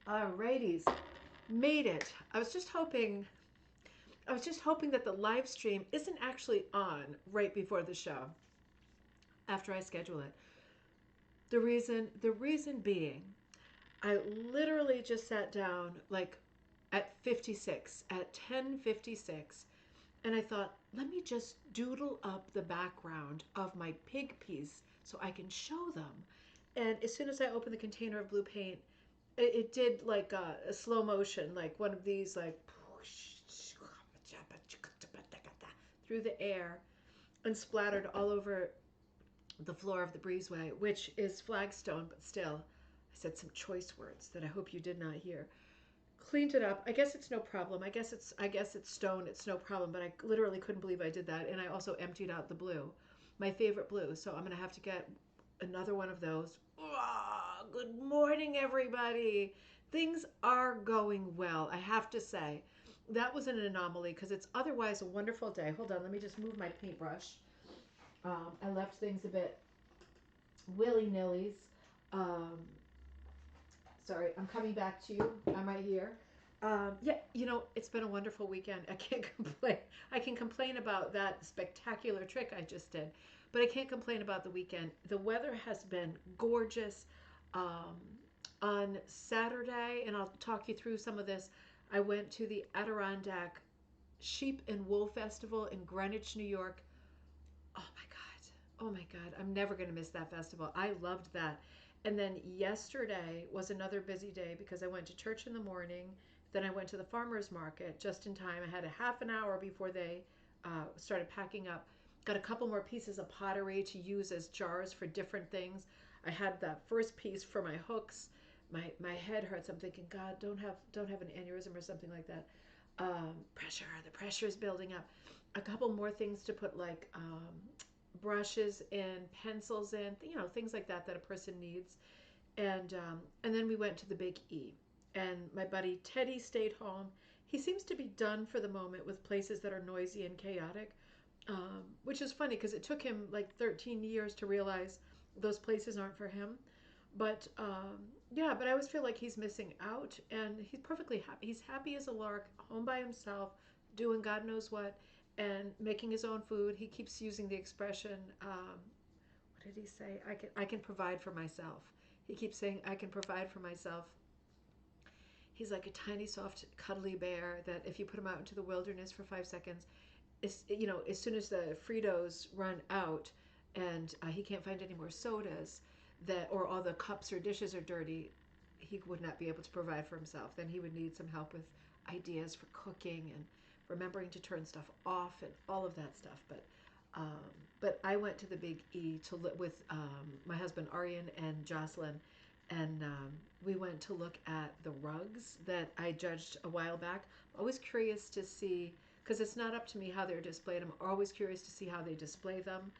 Alrighties, made it. I was just hoping that the live stream isn't actually on right before the show after I schedule it. The reason being, I literally just sat down like at 56, at 10:56, and I thought, let me just doodle up the background of my pig piece so I can show them. And as soon as I opened the container of blue paint, it did like a slow motion, like one of these, like through the air and splattered all over the floor of the breezeway, which is flagstone, but still, I said some choice words that I hope you did not hear. Cleaned it up. I guess it's no problem. I guess it's stone. It's no problem. But I literally couldn't believe I did that. And I also emptied out the blue, my favorite blue. So I'm gonna have to get another one of those. Oh, good morning, everybody. Things are going well. I have to say, that was an anomaly because it's otherwise a wonderful day. Hold on, let me just move my paintbrush. I left things a bit willy nillies. Um, Sorry, I'm coming back to you. I'm right here. Yeah, it's been a wonderful weekend. I can't complain. I can complain about that spectacular trick I just did, but I can't complain about the weekend. The weather has been gorgeous. Um, on Saturday, and I'll talk you through some of this, I went to the Adirondack Sheep and Wool Festival in Greenwich, New York. Oh my God. Oh my God. I'm never going to miss that festival. I loved that. And then yesterday was another busy day because I went to church in the morning. Then I went to the farmer's market just in time. I had a half an hour before they started packing up. Got a couple more pieces of pottery to use as jars for different things. I had that first piece for my hooks. My head hurts. I'm thinking, God, don't have an aneurysm or something like that. The pressure is building up. A couple more things to put, like brushes in, pencils in, things like that that a person needs. And then we went to the Big E. And my buddy Teddy stayed home. He seems to be done for the moment with places that are noisy and chaotic, which is funny because it took him like 13 years to realize those places aren't for him. But yeah, but I always feel like he's missing out, and he's perfectly happy. He's happy as a lark, home by himself, doing God knows what, and making his own food. He keeps using the expression, what did he say? I can provide for myself. He keeps saying, I can provide for myself. He's like a tiny, soft, cuddly bear that if you put him out into the wilderness for 5 seconds, as soon as the Fritos run out and he can't find any more sodas, that or all the cups or dishes are dirty, he would not be able to provide for himself. Then he would need some help with ideas for cooking and remembering to turn stuff off and all of that stuff. Um, but I went to the Big E to look with my husband Aryan and Jocelyn, and we went to look at the rugs that I judged a while back. I'm always curious to see, because it's not up to me how they're displayed. I'm always curious to see how they display them.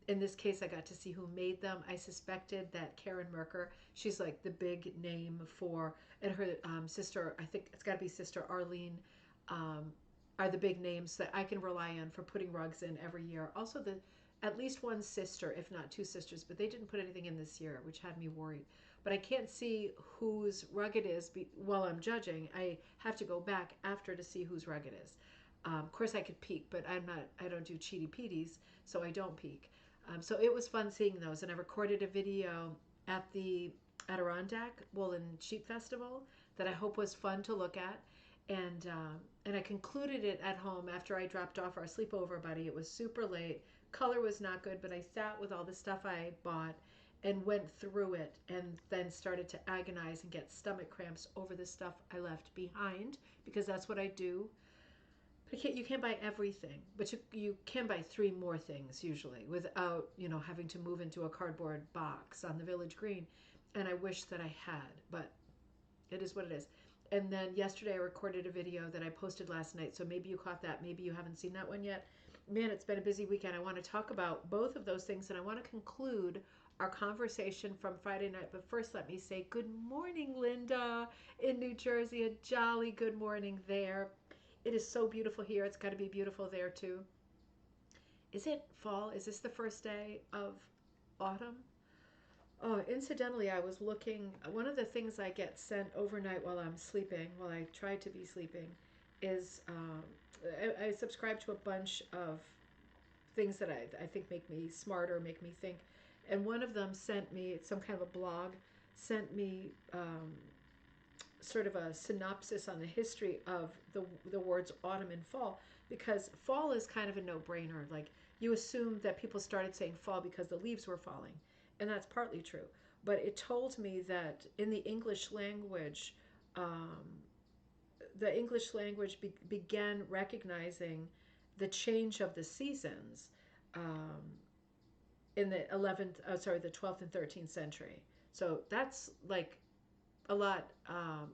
In this case, I got to see who made them. I suspected that Karen Merker, she's like the big name for, and her sister, I think it's got to be Sister Arlene, um, are the big names that I can rely on for putting rugs in every year. Also, the at least one sister, if not two sisters, but they didn't put anything in this year, which had me worried. But I can't see whose rug it is while I'm judging. I have to go back after to see whose rug it is. Of course, I could peek, but I'm not. I don't do cheaty peaties, so I don't peek. So it was fun seeing those, and I recorded a video at the Adirondack Wool and Sheep Festival that I hope was fun to look at, and I concluded it at home after I dropped off our sleepover buddy. It was super late. Color was not good, but I sat with all the stuff I bought and went through it, and then started to agonize and get stomach cramps over the stuff I left behind, because that's what I do. But you can't buy everything, but you can buy three more things usually without having to move into a cardboard box on the village green. And I wish that I had, but it is what it is. And then yesterday I recorded a video that I posted last night, so maybe you caught that, maybe you haven't seen that one yet. Man, it's been a busy weekend. I want to talk about both of those things, and I want to conclude our conversation from Friday night. But first, let me say good morning, Linda, in New Jersey. A jolly good morning there. It is so beautiful here. It's got to be beautiful there too. Is it fall? Is this the first day of autumn? Oh, incidentally, I was looking. One of the things I get sent overnight while I'm sleeping, while I try to be sleeping, is I subscribe to a bunch of things that I think make me smarter, make me think. And one of them sent me some kind of a blog, sent me sort of a synopsis on the history of the words autumn and fall, because fall is kind of a no-brainer. Like, you assume that people started saying fall because the leaves were falling, and that's partly true. But it told me that in um, the English language began recognizing the change of the seasons um, in the 12th and 13th century. So that's like a lot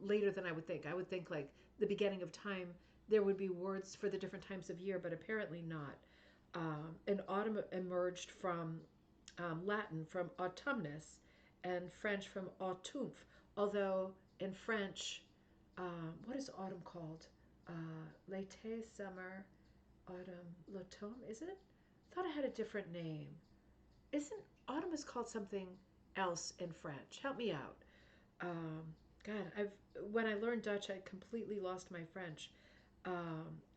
later than I would think. I would think like the beginning of time, there would be words for the different times of year, but apparently not. And autumn emerged from Latin, from autumnus, and French from autumn. Although in French, what is autumn called? L'été, summer, autumn, l'automne, is it? I thought I had a different name. Isn't autumn is called something else in French? Help me out. Um, God, I've when I learned Dutch, I completely lost my French.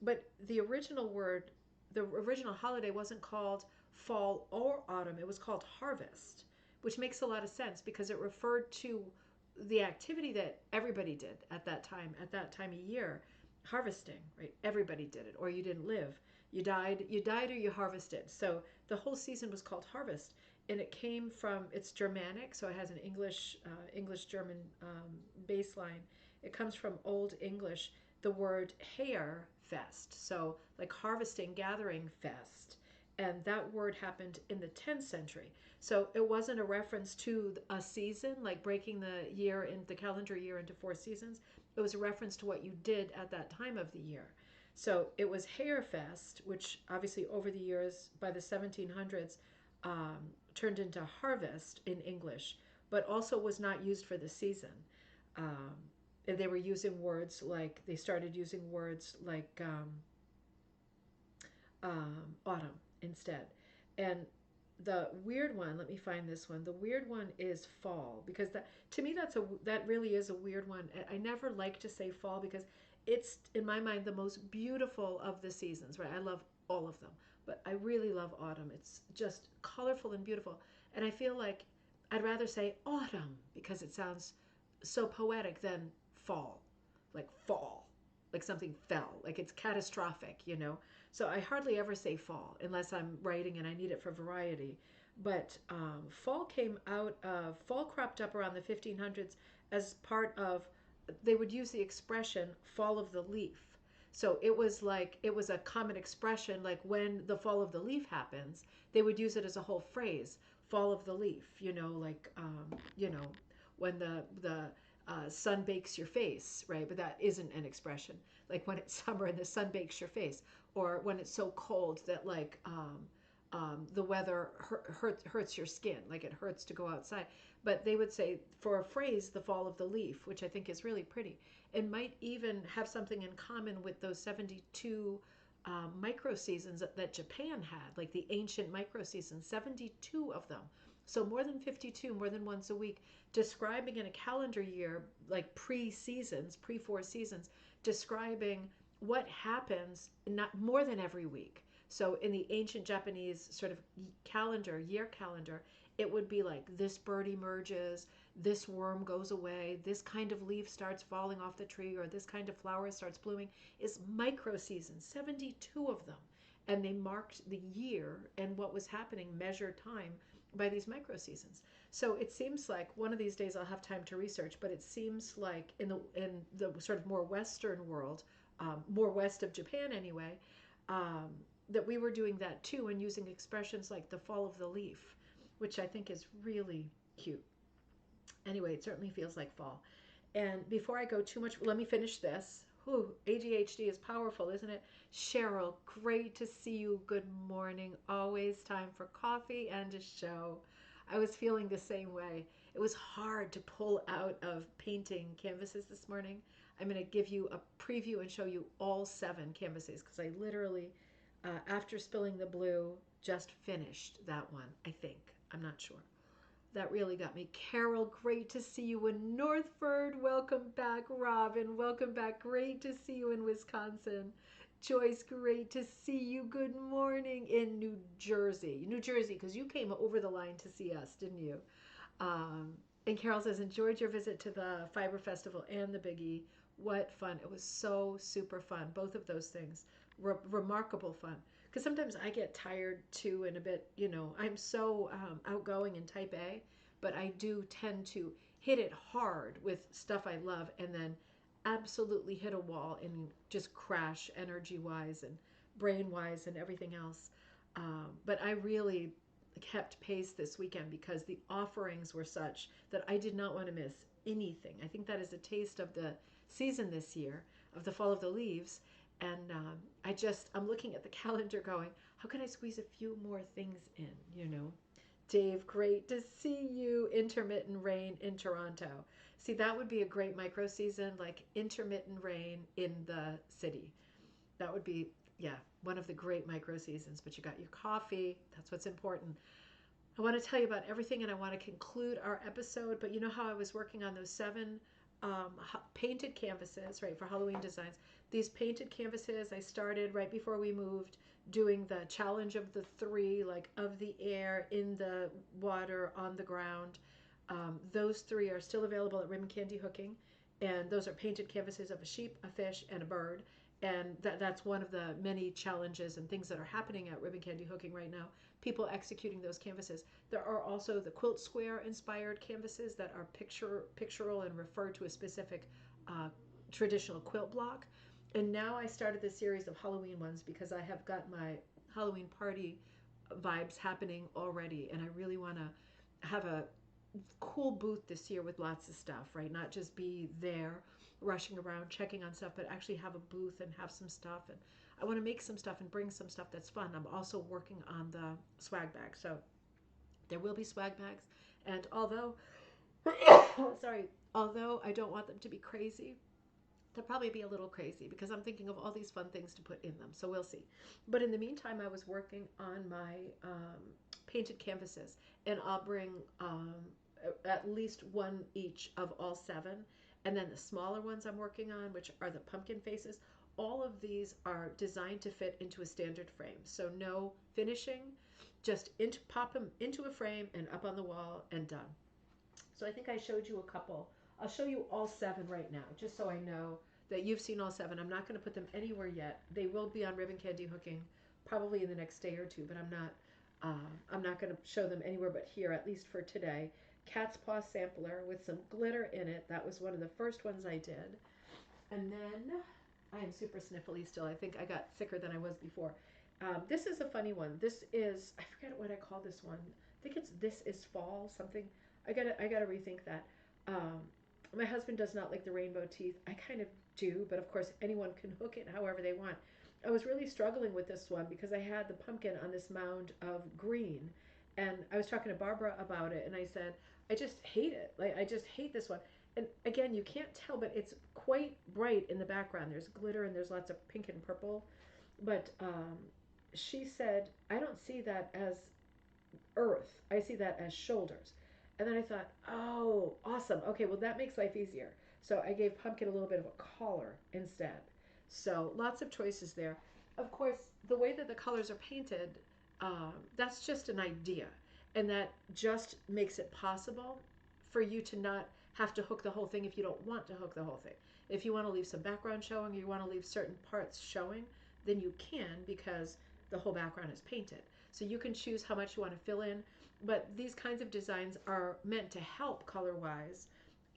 But the original holiday wasn't called fall or autumn. It was called harvest, which makes a lot of sense because it referred to the activity that everybody did at that time of year, harvesting, right? Everybody did it, or you didn't live. You died, or you harvested. So the whole season was called harvest, and it came from it's Germanic, so it has an English German baseline. It comes from Old English, the word hair fest, so like harvesting, gathering fest, and that word happened in the 10th century. So it wasn't a reference to a season, like breaking the calendar year into four seasons. It was a reference to what you did at that time of the year. So it was hair fest, which obviously over the years by the 1700s um, turned into harvest in English, but also was not used for the season. Um, and they were using words like they started using words like autumn instead. And the weird one, let me find this one. The weird one is fall, because that to me that really is a weird one. I never like to say fall because it's in my mind the most beautiful of the seasons, right? I love all of them, but I really love autumn. It's just colorful and beautiful. And I feel like I'd rather say autumn because it sounds so poetic than fall. Like fall, like something fell, like it's catastrophic. So I hardly ever say fall unless I'm writing and I need it for variety. But fall cropped up around the 1500s as part of, they would use the expression fall of the leaf. So it was a common expression, like when the fall of the leaf happens, they would use it as a whole phrase, fall of the leaf, when the sun bakes your face, right? But that isn't an expression. Like when it's summer and the sun bakes your face, or when it's so cold that the weather hurts your skin, like it hurts to go outside. But they would say for a phrase, the fall of the leaf, which I think is really pretty, and might even have something in common with those 72 micro seasons that Japan had, like the ancient micro seasons, 72 of them. So more than 52, more than once a week, describing in a calendar year, like pre-seasons, pre-four seasons, describing what happens not more than every week. So in the ancient Japanese sort of year calendar, it would be like this bird emerges, this worm goes away, this kind of leaf starts falling off the tree, or this kind of flower starts blooming. Is micro seasons, 72 of them. And they marked the year and what was happening, measured time by these micro seasons. So it seems like one of these days I'll have time to research, but it seems like in the sort of more Western world, more west of Japan anyway, um, that we were doing that too and using expressions like the fall of the leaf, which I think is really cute. Anyway, it certainly feels like fall. And before I go too much, let me finish this. Whew, ADHD is powerful, isn't it? Cheryl, great to see you. Good morning. Always time for coffee and a show. I was feeling the same way. It was hard to pull out of painting canvases this morning. I'm going to give you a preview and show you all 7 canvases because I literally, after spilling the blue, just finished that one, I think. I'm not sure. That really got me. Carol, great to see you in Northford. Welcome back, Robin. Welcome back. Great to see you in Wisconsin. Joyce, great to see you. Good morning in New Jersey. New Jersey, because you came over the line to see us, didn't you? Um, and Carol says, enjoyed your visit to the Fiber Festival and the Biggie. What fun. It was so super fun. Both of those things. Remarkable fun. Because sometimes I get tired too and a bit, I'm so outgoing and type A, but I do tend to hit it hard with stuff I love and then absolutely hit a wall and just crash energy wise and brain wise and everything else. But I really kept pace this weekend because the offerings were such that I did not want to miss anything. I think that is a taste of the season this year, of the fall of the leaves. And I'm looking at the calendar going, how can I squeeze a few more things in? Dave, great to see you. Intermittent rain in Toronto. See, that would be a great micro season, like intermittent rain in the city. That would be, yeah, one of the great micro seasons. But you got your coffee. That's what's important. I want to tell you about everything and I want to conclude our episode. But you know how I was working on those 7 painted canvases, right, for Halloween designs. These painted canvases, I started right before we moved doing the challenge of the 3, like of the air, in the water, on the ground. Those 3 are still available at Ribbon Candy Hooking. And those are painted canvases of a sheep, a fish, and a bird. And that's one of the many challenges and things that are happening at Ribbon Candy Hooking right now. People executing those canvases. There are also the quilt square inspired canvases that are pictorial and refer to a specific traditional quilt block. And now I started this series of Halloween ones because I have got my Halloween party vibes happening already. And I really want to have a cool booth this year with lots of stuff, right? Not just be there rushing around checking on stuff, but actually have a booth and have some stuff. And I want to make some stuff and bring some stuff that's fun. I'm also working on the swag bag. So there will be swag bags. And although, although I don't want them to be crazy, they'll probably be a little crazy because I'm thinking of all these fun things to put in them. So we'll see. But in the meantime, I was working on my painted canvases, and I'll bring at least 1 each of all 7. And then the smaller ones I'm working on, which are the pumpkin faces, all of these are designed to fit into a standard frame. So no finishing, just pop them into a frame and up on the wall and done. So I think I showed you a couple. I'll show you all 7 right now, just so I know that you've seen all 7. I'm not going to put them anywhere yet. They will be on Ribbon Candy Hooking probably in the next day or 2, but I'm not going to show them anywhere but here, at least for today. Cat's paw sampler with some glitter in it. That was one of the first ones I did. And then I am super sniffly still. I think I got sicker than I was before. This is a funny one. This is, I forget what I call this one. I think it's This Is Fall something. I gotta rethink that. My husband does not like the rainbow teeth. I kind of do, but of course anyone can hook it however they want. I was really struggling with this one because I had the pumpkin on this mound of green, and I was talking to Barbara about it, and I said, I just hate it. Like, I just hate this one. And again, you can't tell, but it's quite bright in the background. There's glitter and there's lots of pink and purple. But she said, I don't see that as earth. I see that as shoulders. And then I thought, oh, awesome. Okay, well, that makes life easier. So I gave pumpkin a little bit of a collar instead. So lots of choices there. Of course, the way that the colors are painted, that's just an idea. And that just makes it possible for you to not have to hook the whole thing if you don't want to hook the whole thing. If you want to leave some background showing, or you want to leave certain parts showing, then you can, because the whole background is painted. So you can choose how much you want to fill in. But these kinds of designs are meant to help color-wise,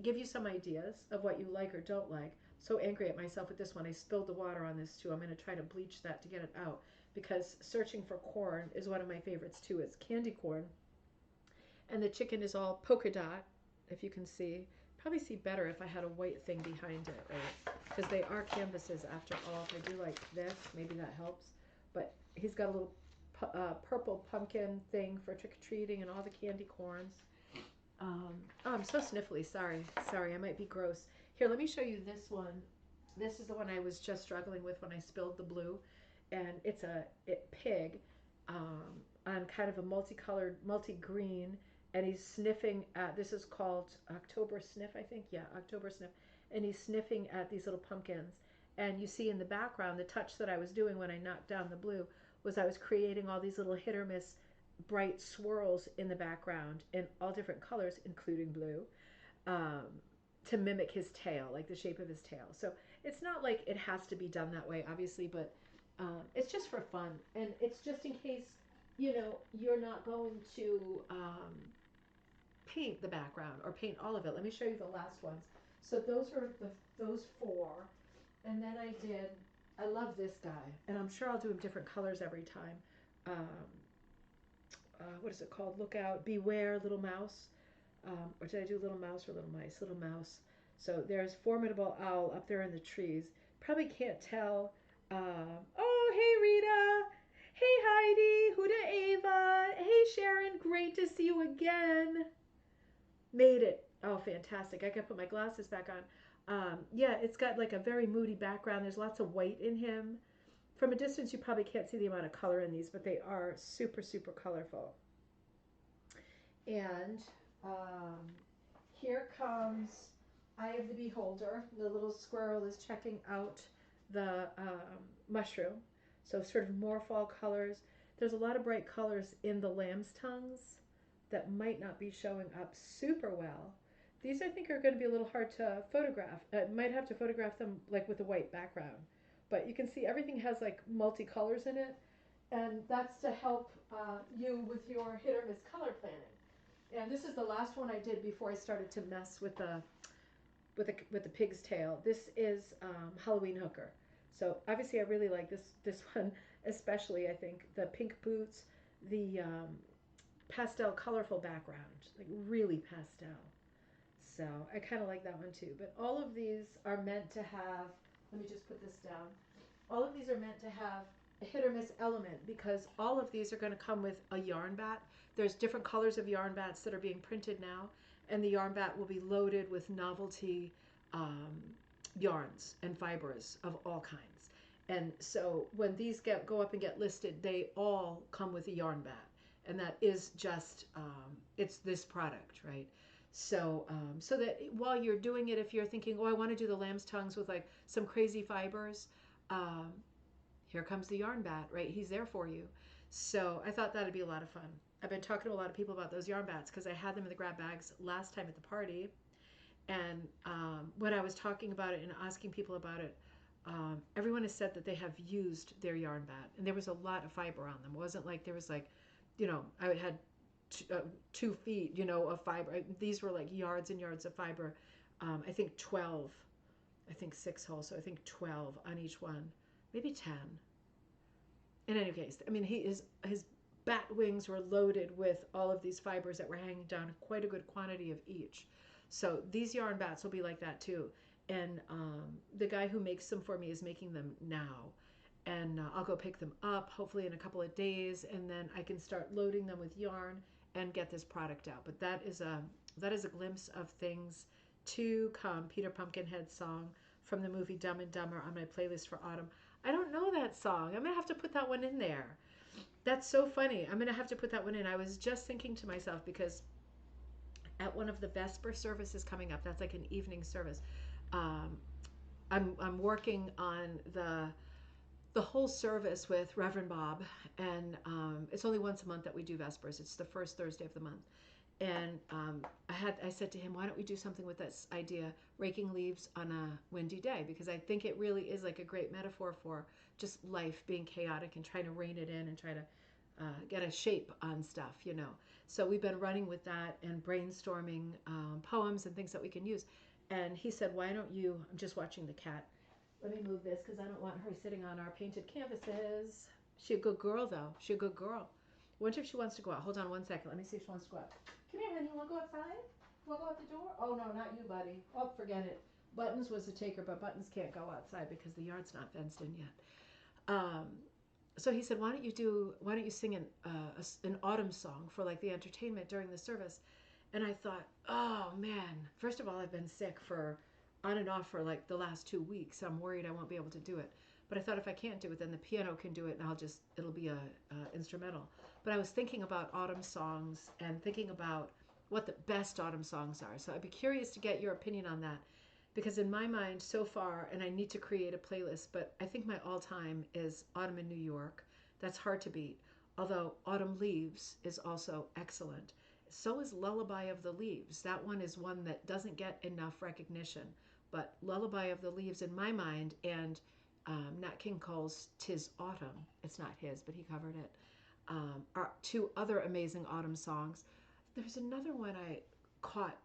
give you some ideas of what you like or don't like. So angry at myself with this one. I spilled the water on this too. I'm going to try to bleach that to get it out, because searching for corn is one of my favorites too. It's candy corn. And the chicken is all polka dot, if you can see. Probably see better if I had a white thing behind it, right? Because they are canvases after all. If I do like this, maybe that helps. But he's got a little purple pumpkin thing for trick-or-treating and all the candy corns. Oh, I'm so sniffly. Sorry, I might be gross. Here, let me show you this one. This is the one I was just struggling with when I spilled the blue. And it's a pig on kind of a multicolored, multi-green. and he's sniffing at, this is called October Sniff, I think. Yeah, October Sniff. And he's sniffing at these little pumpkins. And you see in the background, the touch that I was doing when I knocked down the blue was I was creating all these little hit or miss bright swirls in the background in all different colors, including blue, um, to mimic his tail, like the shape of his tail. So it's not like it has to be done that way, obviously, but it's just for fun. And it's just in case, you're not going to paint the background or paint all of it. Let me show you the last ones. So those are those four. And then I love this guy. And I'm sure I'll do him different colors every time. What is it called? Look out, beware, little mouse. Or did I do little mouse or little mice? Little mouse. So there's formidable owl up there in the trees. Probably can't tell. Oh, hey Rita. Hey Heidi. Huda Ava. Hey Sharon. Great to see you again. Made it. Oh, fantastic. I gotta put my glasses back on. Yeah, it's got like a very moody background. There's lots of white in him. From a distance, you probably can't see the amount of color in these, but they are super, super colorful. And um, here comes Eye of the Beholder. The little squirrel is checking out the mushroom. So sort of more fall colors. There's a lot of bright colors in the lamb's tongues that might not be showing up super well. These I think are going to be a little hard to photograph. I might have to photograph them like with a white background. But you can see everything has like multicolors in it. And that's to help you with your hit or miss color planning. And this is the last one I did before I started to mess with the pig's tail. This is Halloween Hooker. So obviously I really like this one, especially I think the pink boots, the pastel colorful background, like really pastel. So I kind of like that one too. But all of these are meant to have, let me just put this down. All of these are meant to have a hit or miss element because all of these are going to come with a yarn bat. There's different colors of yarn bats that are being printed now, and the yarn bat will be loaded with novelty yarns and fibers of all kinds. And so when these go up and get listed, they all come with a yarn bat, and that is just it's this product, right? So that while you're doing it, if you're thinking, oh, I want to do the lamb's tongues with like some crazy fibers, um, here comes the yarn bat, right? He's there for you. So I thought that'd be a lot of fun. I've been talking to a lot of people about those yarn bats because I had them in the grab bags last time at the party. And when I was talking about it and asking people about it, everyone has said that they have used their yarn bat. And there was a lot of fiber on them. It wasn't like there was like, I had 2 feet, of fiber. These were like yards and yards of fiber. I think 12. I think 6 holes, so I think 12 on each one, maybe 10. In any case, I mean, his bat wings were loaded with all of these fibers that were hanging down, quite a good quantity of each. So these yarn bats will be like that too. And the guy who makes them for me is making them now. And I'll go pick them up, hopefully in a couple of days, and then I can start loading them with yarn and get this product out. But that is a glimpse of things to come. Peter Pumpkinhead's song from the movie Dumb and Dumber on my playlist for autumn. I don't know that song. I'm going to have to put that one in there. That's so funny. I'm going to have to put that one in. I was just thinking to myself because at one of the Vesper services coming up, that's like an evening service, I'm working on the whole service with Reverend Bob, and it's only once a month that we do Vespers. It's the first Thursday of the month. And I said to him, why don't we do something with this idea, raking leaves on a windy day? Because I think it really is like a great metaphor for just life being chaotic and trying to rein it in and try to get a shape on stuff, So we've been running with that and brainstorming poems and things that we can use. And he said, why don't you, I'm just watching the cat. Let me move this because I don't want her sitting on our painted canvases. She's a good girl, though. She's a good girl. I wonder if she wants to go out. Hold on 1 second. Let me see if she wants to go out. Come here, honey. You want to go outside? You want to go out the door? Oh, no, not you, buddy. Oh, forget it. Buttons was the taker, but Buttons can't go outside because the yard's not fenced in yet. So he said, why don't you sing an autumn song for like the entertainment during the service? And I thought, oh man, first of all, I've been sick for on and off for like the last 2 weeks. I'm worried I won't be able to do it. But I thought if I can't do it, then the piano can do it, and it'll be a instrumental. But I was thinking about autumn songs and thinking about what the best autumn songs are. So I'd be curious to get your opinion on that, because in my mind so far, and I need to create a playlist, but I think my all-time is Autumn in New York. That's hard to beat. Although Autumn Leaves is also excellent. So is Lullaby of the Leaves. That one is one that doesn't get enough recognition. But Lullaby of the Leaves, in my mind, and Nat King Cole's "'Tis Autumn," it's not his, but he covered it, are two other amazing autumn songs. There's another one I caught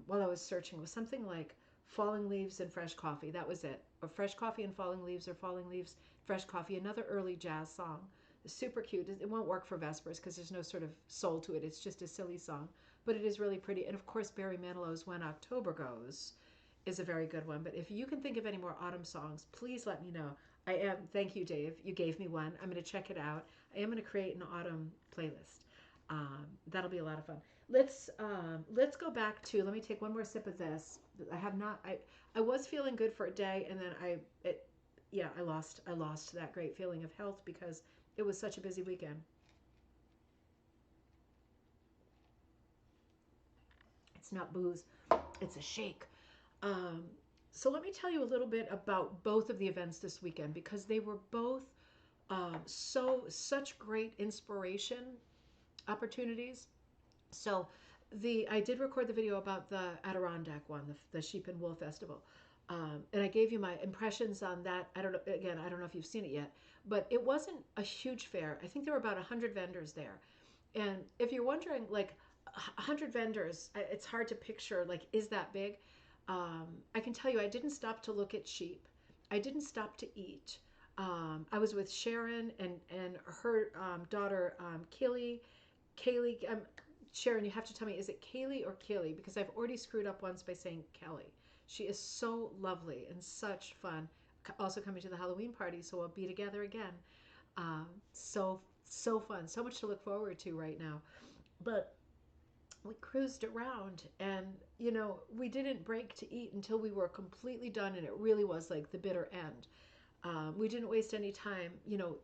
while I was searching. It was something like "Falling Leaves and Fresh Coffee." That was it. Or "Fresh Coffee and Falling Leaves," or "Falling Leaves, Fresh Coffee." Another early jazz song. Super cute. It won't work for Vespers because there's no sort of soul to it. It's just a silly song, but it is really pretty. And of course, Barry Manilow's "When October Goes" is a very good one. But if you can think of any more autumn songs, please let me know. I am. Thank you, Dave. You gave me one. I'm going to check it out. I am going to create an autumn playlist. That'll be a lot of fun. Let's go back to. Let me take one more sip of this. I have not. I was feeling good for a day, and then I lost that great feeling of health because it was such a busy weekend. It's not booze, it's a shake. Um, so let me tell you a little bit about both of the events this weekend because they were both such great inspiration opportunities. So the I did record the video about the Adirondack one, the Sheep and Wool Festival. And I gave you my impressions on that. I don't know. Again, I don't know if you've seen it yet, but it wasn't a huge fair. I think there were about 100 vendors there. And if you're wondering, like 100 vendors, it's hard to picture. Like, is that big? I can tell you, I didn't stop to look at sheep. I didn't stop to eat. I was with Sharon and her daughter Kaylee. Sharon, you have to tell me, is it Kaylee or Kelly? Because I've already screwed up once by saying Kelly. She is so lovely and such fun. Also coming to the Halloween party, so we'll be together again. So fun, so much to look forward to right now. But we cruised around, and we didn't break to eat until we were completely done, and it really was like the bitter end. We didn't waste any time,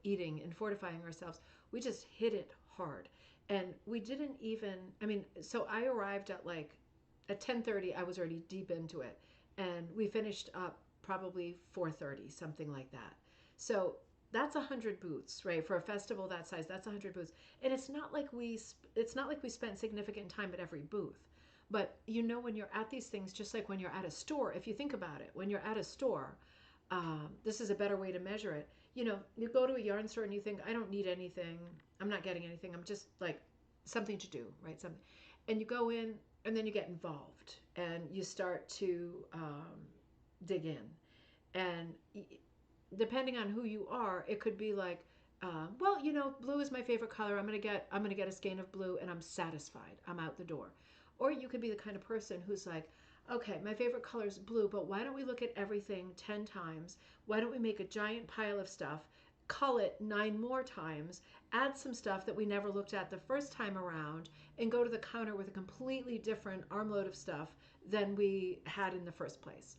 eating and fortifying ourselves. We just hit it hard. And we didn't even, I mean, so I arrived at 10:30, I was already deep into it. And we finished up probably 4:30, something like that. So that's 100 booths, right? For a festival that size, that's 100 booths. And it's not like we spent significant time at every booth. But when you're at these things, just like when you're at a store, if you think about it, when you're at a store, this is a better way to measure it. You go to a yarn store and you think, I don't need anything. I'm not getting anything. I'm just like something to do, right? Something. And you go in and then you get involved and you start to dig in. And depending on who you are, it could be like, well, blue is my favorite color. I'm gonna get a skein of blue, and I'm satisfied. I'm out the door. Or you could be the kind of person who's like, okay, my favorite color is blue, but why don't we look at everything 10 times? Why don't we make a giant pile of stuff, cull it 9 more times, add some stuff that we never looked at the first time around, and go to the counter with a completely different armload of stuff than we had in the first place?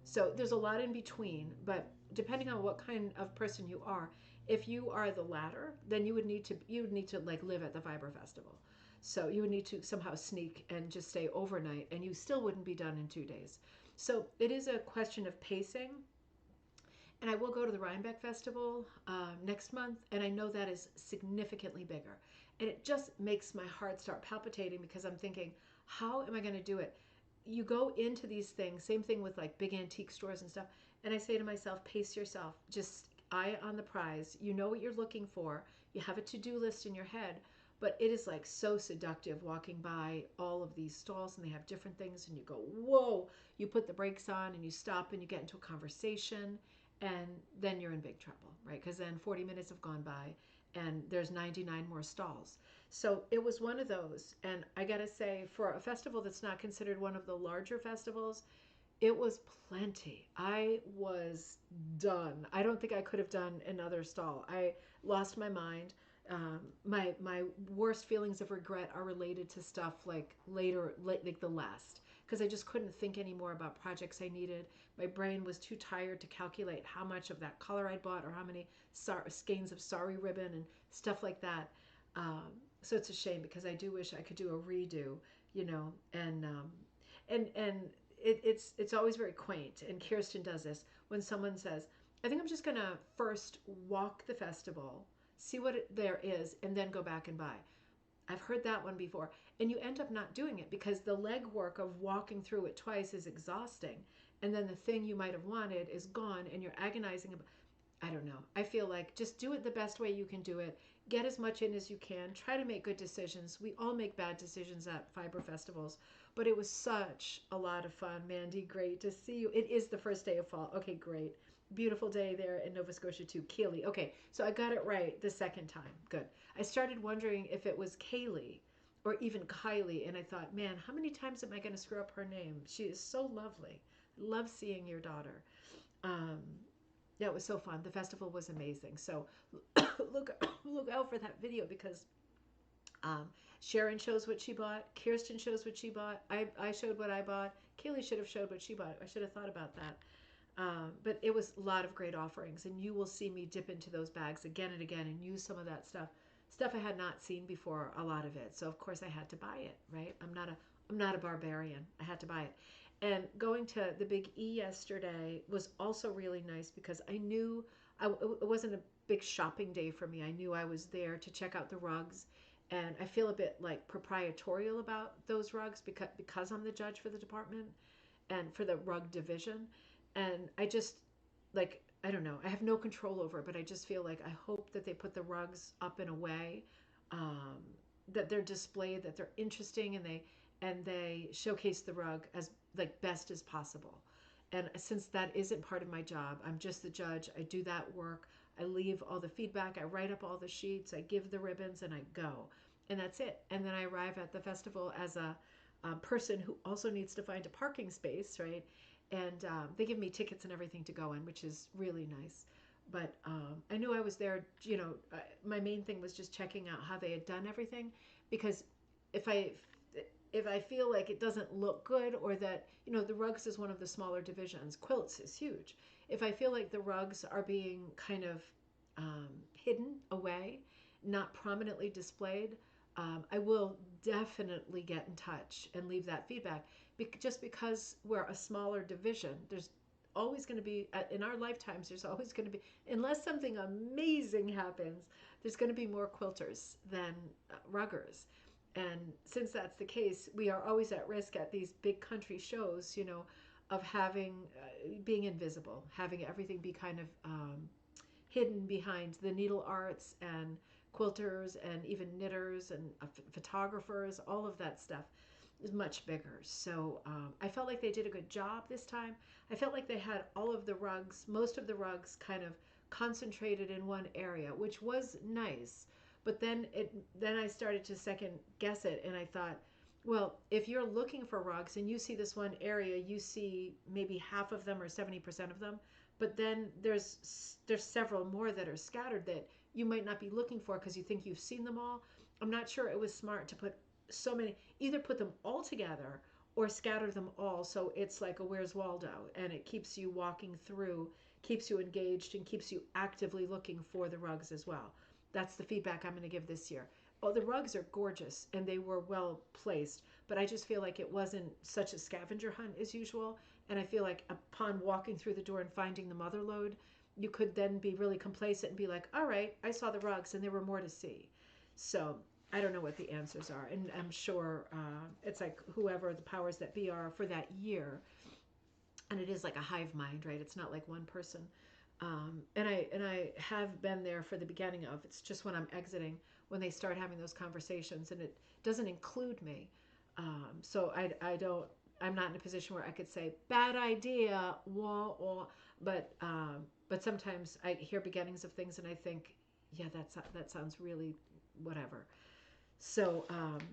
So there's a lot in between, but depending on what kind of person you are, if you are the latter, then you would need to like live at the Fiber Festival. So you would need to somehow sneak and just stay overnight, and you still wouldn't be done in 2 days. So it is a question of pacing. And I will go to the Rhinebeck Festival next month, and I know that is significantly bigger. And it just makes my heart start palpitating because I'm thinking, how am I going to do it? You go into these things, same thing with like big antique stores and stuff, and I say to myself, pace yourself, just eye on the prize. You know what you're looking for. You have a to-do list in your head, but it is like so seductive walking by all of these stalls, and they have different things, and you go, whoa. You put the brakes on and you stop and you get into a conversation, and then you're in big trouble, right? Because then 40 minutes have gone by and there's 99 more stalls. So it was one of those. And I got to say, for a festival that's not considered one of the larger festivals, it was plenty. I was done. I don't think I could have done another stall. I lost my mind. My worst feelings of regret are related to stuff like later, like the last, because I just couldn't think anymore about projects I needed. My brain was too tired to calculate how much of that color I bought or how many skeins of sari ribbon and stuff like that. Um, So it's a shame because I do wish I could do a redo, you know, and it's always very quaint. And Kirsten does this when someone says, "I think I'm just gonna first walk the festival, see what there is, and then go back and buy." I've heard that one before, and you end up not doing it because the legwork of walking through it twice is exhausting, and then the thing you might have wanted is gone, and you're agonizing about. I don't know. I feel like just do it the best way you can do it. Get as much in as you can. Try to make good decisions. We all make bad decisions at fiber festivals, but it was such a lot of fun. Mandy, great to see you. It is the first day of fall. Okay, great. Beautiful day there in Nova Scotia too. Keely. Okay, so I got it right the second time. Good. I started wondering if it was Kaylee or even Kylie, and I thought, man, how many times am I going to screw up her name? She is so lovely. Love seeing your daughter. Um, yeah, it was so fun. The festival was amazing. So look out for that video because um, Sharon shows what she bought. Kirsten shows what she bought. I showed what I bought. Kaylee should have showed what she bought. I should have thought about that. But it was a lot of great offerings, and you will see me dip into those bags again and again and use some of that stuff I had not seen before. A lot of it, so of course I had to buy it. Right? I'm not a barbarian. I had to buy it. And going to the Big E yesterday was also really nice because I knew it wasn't a big shopping day for me. I knew I was there to check out the rugs, and I feel a bit like proprietorial about those rugs because I'm the judge for the department and for the rug division. And I just like I don't know. I have no control over it, but I just feel like I hope that they put the rugs up in a way um, that they're displayed, that they're interesting, and they showcase the rug as like best as possible. And since that isn't part of my job, I'm just the judge. I do that work. I leave all the feedback. I write up all the sheets. I give the ribbons, and I go. And that's it. And then I arrive at the festival as a person who also needs to find a parking space, right? And they give me tickets and everything to go in, which is really nice. But I knew I was there. You know, my main thing was just checking out how they had done everything, because if I if I feel like it doesn't look good, or that, you know, the rugs is one of the smaller divisions, quilts is huge. If I feel like the rugs are being kind of hidden away, not prominently displayed, I will definitely get in touch and leave that feedback. Just because we're a smaller division, there's always going to be, in our lifetimes, there's always going to be, unless something amazing happens, there's going to be more quilters than ruggers. And since that's the case, we are always at risk at these big country shows, you know, of having, being invisible, having everything be kind of hidden behind the needle arts and quilters and even knitters and photographers. All of that stuff is much bigger. So I felt like they did a good job this time. I felt like they had all of the rugs, most of the rugs kind of concentrated in one area, which was nice. But then I started to second guess it, and I thought, well, if you're looking for rugs and you see this one area, you see maybe half of them or 70% of them, but then there's several more that are scattered that you might not be looking for because you think you've seen them all. I'm not sure it was smart to put so many, either put them all together or scatter them all, so it's like a Where's Waldo, and it keeps you walking through, keeps you engaged, and keeps you actively looking for the rugs as well. That's the feedback I'm going to give this year. Oh, the rugs are gorgeous and they were well placed, but I just feel like it wasn't such a scavenger hunt as usual. And I feel like upon walking through the door and finding the mother lode, you could then be really complacent and be like, all right, I saw the rugs and there were more to see. So I don't know what the answers are. And I'm sure it's like whoever the powers that be are for that year. And it is like a hive mind, right? It's not like one person. And I have been there for the beginning of. It's just when I'm exiting, when they start having those conversations, and it doesn't include me. So I don't. I'm not in a position where I could say bad idea, wah wah. But sometimes I hear beginnings of things, and I think, yeah, that sounds really whatever. So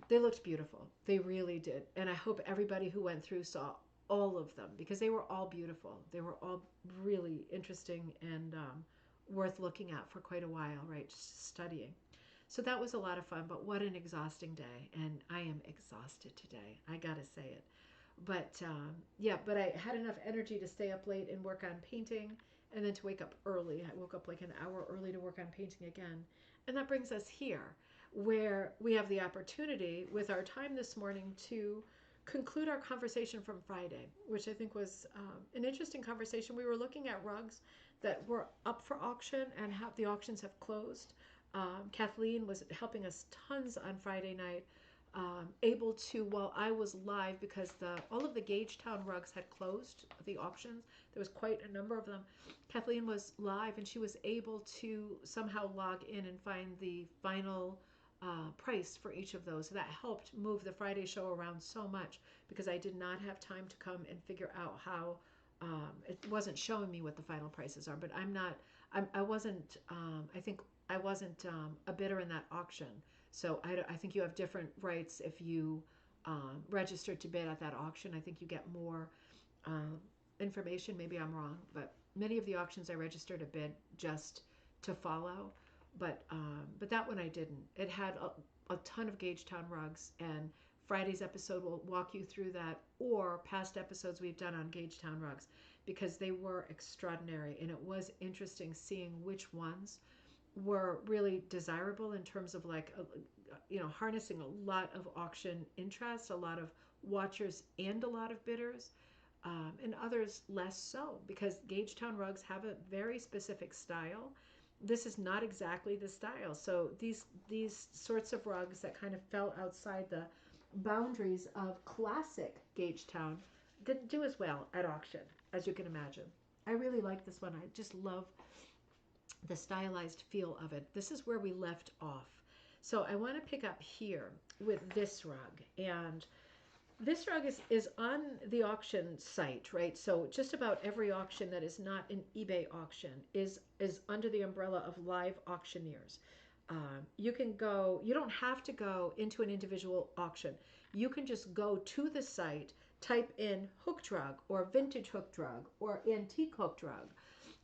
they looked beautiful. They really did. And I hope everybody who went through saw all of them, because they were all beautiful. They were all really interesting and worth looking at for quite a while, right? Just studying. So that was a lot of fun, but what an exhausting day. And I am exhausted today. I got to say it. But yeah, but I had enough energy to stay up late and work on painting, and then to wake up early. I woke up like an hour early to work on painting again. And that brings us here. where we have the opportunity with our time this morning to conclude our conversation from Friday, which I think was an interesting conversation. We were looking at rugs that were up for auction and have the auctions have closed. Kathleen was helping us tons on Friday night, able to, while I was live, because all of the Gagetown rugs had closed the auctions. There was quite a number of them. Kathleen was live and she was able to somehow log in and find the final price for each of those. So that helped move the Friday show around so much because I did not have time to come and figure out how. It wasn't showing me what the final prices are, but I wasn't, I think I wasn't a bidder in that auction. So I think you have different rights if you register to bid at that auction. I think you get more information. Maybe I'm wrong, but many of the auctions I registered to bid just to follow. But that one I didn't. It had a ton of Gagetown rugs, and Friday's episode will walk you through that, or past episodes we've done on Gagetown rugs, because they were extraordinary, and it was interesting seeing which ones were really desirable in terms of like harnessing a lot of auction interest, a lot of watchers and a lot of bidders, and others less so, because Gagetown rugs have a very specific style. This is not exactly the style. So these sorts of rugs that kind of fell outside the boundaries of classic Gagetown didn't do as well at auction, as you can imagine. I really like this one. I just love the stylized feel of it. This is where we left off. So I want to pick up here with this rug. And this rug is on the auction site, right? So just about every auction that is not an eBay auction is under the umbrella of live auctioneers. You can go, you don't have to go into an individual auction. You can just go to the site, type in hooked rug or vintage hooked rug or antique hooked rug,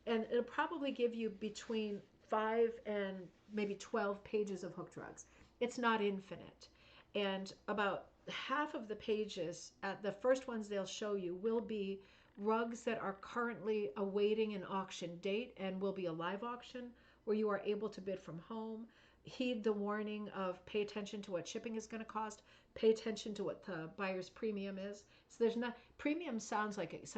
and it'll probably give you between 5 and maybe 12 pages of hooked rugs. It's not infinite. And about half of the pages, the first ones they'll show you, will be rugs that are currently awaiting an auction date and will be a live auction where you are able to bid from home. Heed the warning of pay attention to what shipping is going to cost. Pay attention to what the buyer's premium is. So there's not, premium sounds like it's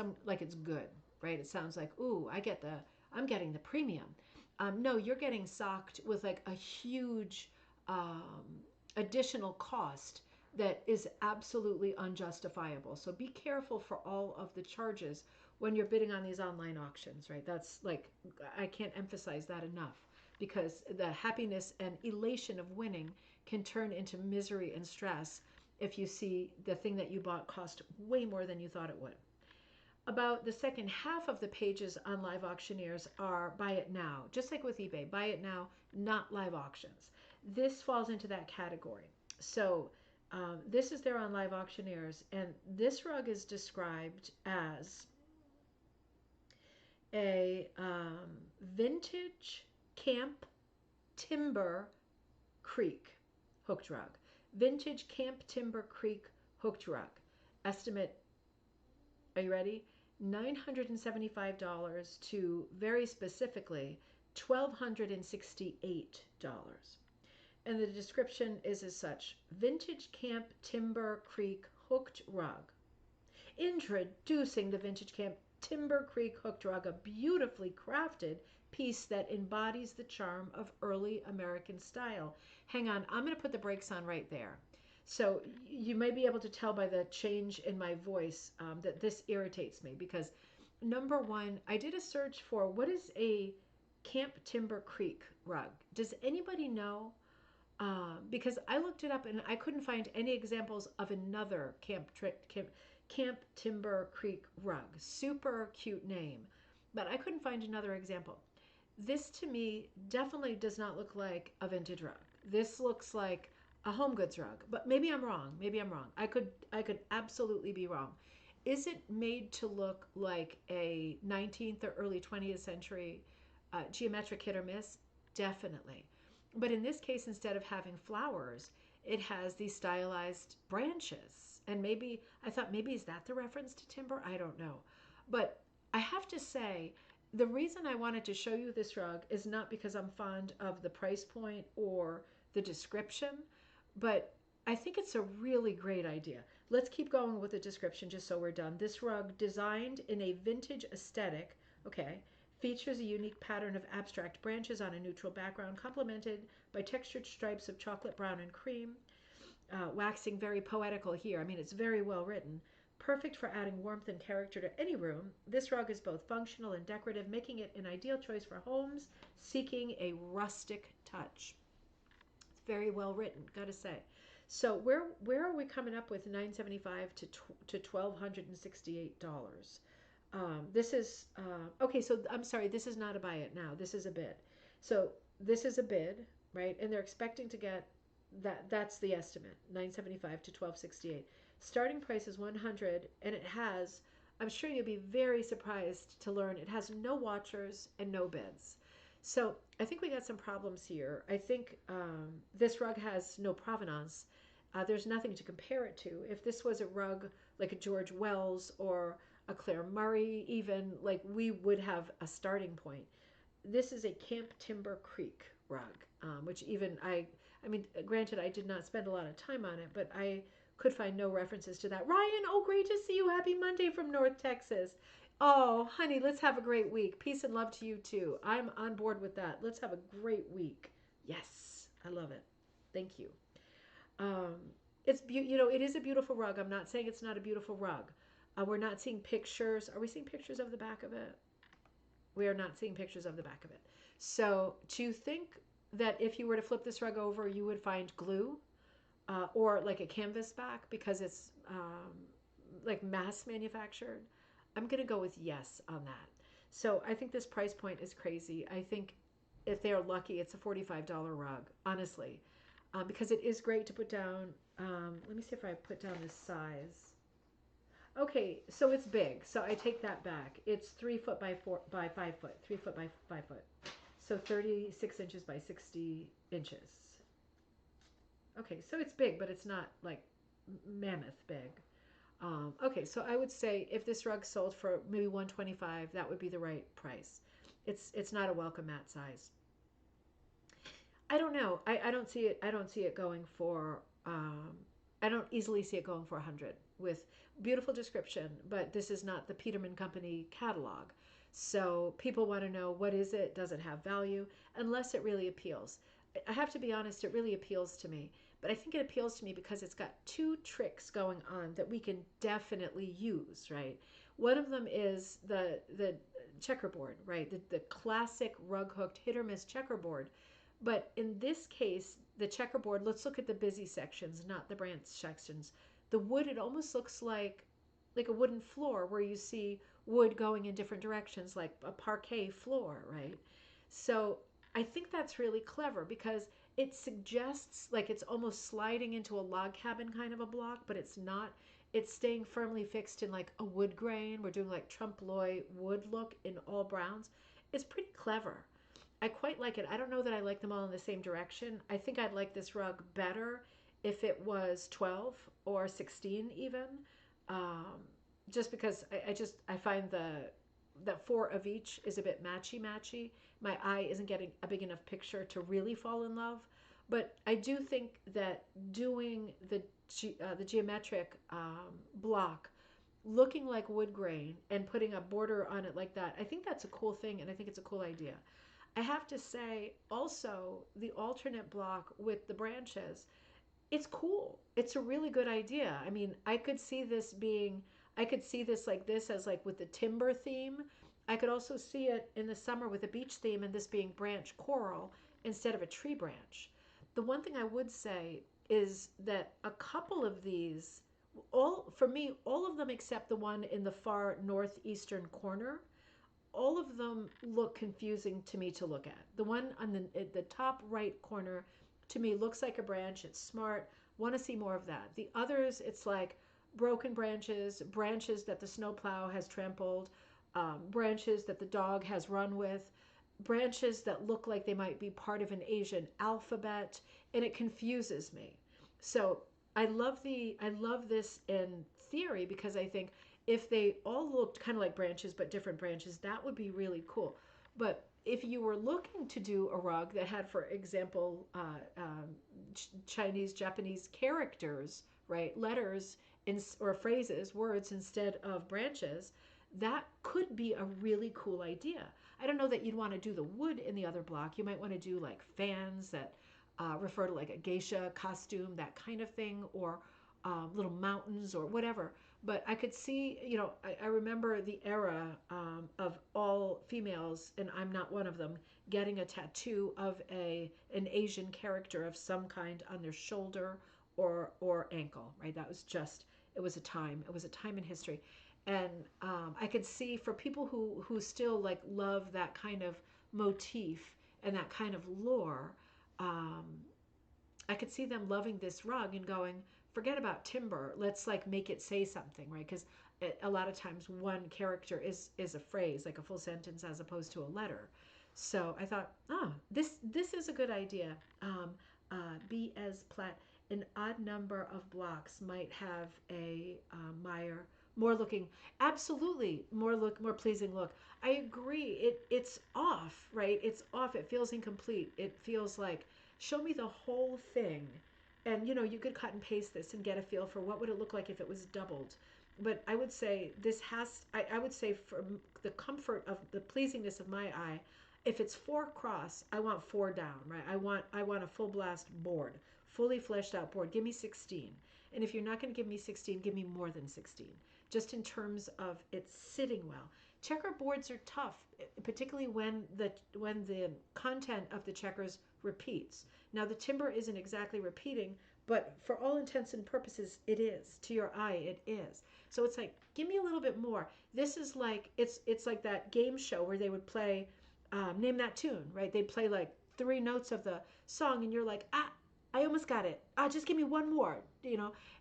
good, right? It sounds like, ooh, I'm getting the premium. No, you're getting socked with like a huge additional cost that is absolutely unjustifiable. So be careful for all of the charges when you're bidding on these online auctions, right? That's like, I can't emphasize that enough, because the happiness and elation of winning can turn into misery and stress if you see the thing that you bought cost way more than you thought it would. About the second half of the pages on live auctioneers are buy it now, just like with eBay, buy it now, not live auctions. This falls into that category. So this is there on live auctioneers, and this rug is described as a vintage camp timber creek hooked rug. Vintage camp timber creek hooked rug. Estimate, are you ready? $975 to, very specifically, $1,268. And the description is as such: vintage camp timber creek hooked rug. Introducing the vintage camp timber creek hooked rug, a beautifully crafted piece that embodies the charm of early American style. Hang on, I'm going to put the brakes on right there. So you may be able to tell by the change in my voice that this irritates me, because number one, I did a search for what is a camp timber creek rug. Does anybody know? Because I looked it up and I couldn't find any examples of another camp timber creek rug. Super cute name, but I couldn't find another example. This to me definitely does not look like a vintage rug. This looks like a home goods rug, but maybe I'm wrong. I could absolutely be wrong. Is it made to look like a 19th or early 20th century geometric hit or miss? Definitely. But in this case, instead of having flowers, it has these stylized branches. And maybe, I thought maybe is that the reference to timber? I don't know. But I have to say, the reason I wanted to show you this rug is not because I'm fond of the price point or the description, but I think it's a really great idea. Let's keep going with the description just so we're done. This rug, designed in a vintage aesthetic, okay, features a unique pattern of abstract branches on a neutral background, complemented by textured stripes of chocolate brown and cream, waxing very poetical here. I mean, it's very well written. Perfect for adding warmth and character to any room, this rug is both functional and decorative, making it an ideal choice for homes seeking a rustic touch. It's very well written, gotta say. So where are we coming up with $975 to $1,268? This is okay. So I'm sorry, this is not a buy it now. This is a bid. So this is a bid, right? And they're expecting to get that. That's the estimate, 975 to 1268. Starting price is 100, and it has. I'm sure you'll be very surprised to learn it has no watchers and no bids. So I think we got some problems here. I think this rug has no provenance. There's nothing to compare it to. If this was a rug like a George Wells or a Claire Murray, even, like, we would have a starting point. This is a Camp Timber Creek rug, which even I mean, granted, I did not spend a lot of time on it, but I could find no references to that. Ryan, oh, great to see you. Happy Monday from North Texas. Oh, honey, let's have a great week. Peace and love to you too. I'm on board with that. Let's have a great week. Yes, I love it. Thank you. Um, it is a beautiful rug. I'm not saying it's not a beautiful rug. We're not seeing pictures. Are we seeing pictures of the back of it? We are not seeing pictures of the back of it. So to think that if you were to flip this rug over, you would find glue or like a canvas back because it's like mass manufactured, I'm going to go with yes on that. So I think this price point is crazy. I think if they're lucky, it's a $45 rug, honestly, because it is great to put down. Let me see if I put down this size. Okay, so it's big. So I take that back. It's 3 foot by 5 foot, 3 foot by 5 foot. So 36 inches by 60 inches. Okay, so it's big, but it's not like mammoth big. Okay, so I would say if this rug sold for maybe 125, that would be the right price. It's not a welcome mat size. I don't know. I don't see it. I don't see it going for. I don't easily see it going for 100 with beautiful description, but this is not the Peterman Company catalog. So people want to know, what is it? Does it have value? Unless it really appeals. I have to be honest, it really appeals to me. But I think it appeals to me because it's got two tricks going on that we can definitely use, right? One of them is the checkerboard, right? The classic rug hooked hit or miss checkerboard. But in this case, the checkerboard, let's look at the busy sections, not the branch sections. The wood, it almost looks like a wooden floor where you see wood going in different directions, like a parquet floor, right? So I think that's really clever because it suggests like it's almost sliding into a log cabin kind of a block, but it's not. It's staying firmly fixed in like a wood grain. We're doing like trompe l'oeil wood look in all browns. It's pretty clever. I quite like it. I don't know that I like them all in the same direction. I think I'd like this rug better if it was 12 or 16 even. Um, just because I find that four of each is a bit matchy. My eye isn't getting a big enough picture to really fall in love. But I do think that doing the geometric block looking like wood grain and putting a border on it like that, I think that's a cool thing, and I think it's a cool idea. I have to say also the alternate block with the branches, it's cool. It's a really good idea. I mean, I could see this like this as like with the timber theme. I could also see it in the summer with a beach theme and this being branch coral instead of a tree branch. The one thing I would say is that a couple of these, all for me, all of them except the one in the far northeastern corner, all of them look confusing to me to look at. The one on the top right corner to me looks like a branch. It's smart. Want to see more of that. The others, it's like broken branches, branches that the snowplow has trampled, branches that the dog has run with, branches that look like they might be part of an Asian alphabet, and it confuses me. So I love this in theory because I think if they all looked kind of like branches but different branches, that would be really cool. But if you were looking to do a rug that had, for example, Chinese, Japanese characters, right, letters or phrases, words instead of branches, that could be a really cool idea. I don't know that you'd want to do the wood in the other block. You might want to do like fans that refer to like a geisha costume, that kind of thing, or little mountains or whatever. But I could see, I remember the era of all females, and I'm not one of them, getting a tattoo of an Asian character of some kind on their shoulder or ankle, right? That was just, it was a time. It was a time in history. And I could see for people who still like love that kind of motif and that kind of lore, um, I could see them loving this rug and going, forget about timber. Let's like make it say something, right? Because a lot of times one character is a phrase, like a full sentence, as opposed to a letter. So I thought, oh, this is a good idea. Be as plat. An odd number of blocks might have a Meyer more looking, absolutely more pleasing look. I agree. It's off, right? It's off. It feels incomplete. It feels like, show me the whole thing. And you could cut and paste this and get a feel for what would it look like if it was doubled. But I would say I would say for the comfort of the pleasingness of my eye, if it's 4 cross, I want 4 down, right? I want a full blast board, fully fleshed out board. Give me 16. And if you're not going to give me 16, give me more than 16, just in terms of it sitting well. Checkerboards are tough, particularly when the content of the checkers repeats. Now the timber isn't exactly repeating, but for all intents and purposes, it is. To your eye, it is. So it's like, give me a little bit more. This is like, it's like that game show where they would play, name that tune, right? They'd play like 3 notes of the song, and you're like, I almost got it. Just give me one more.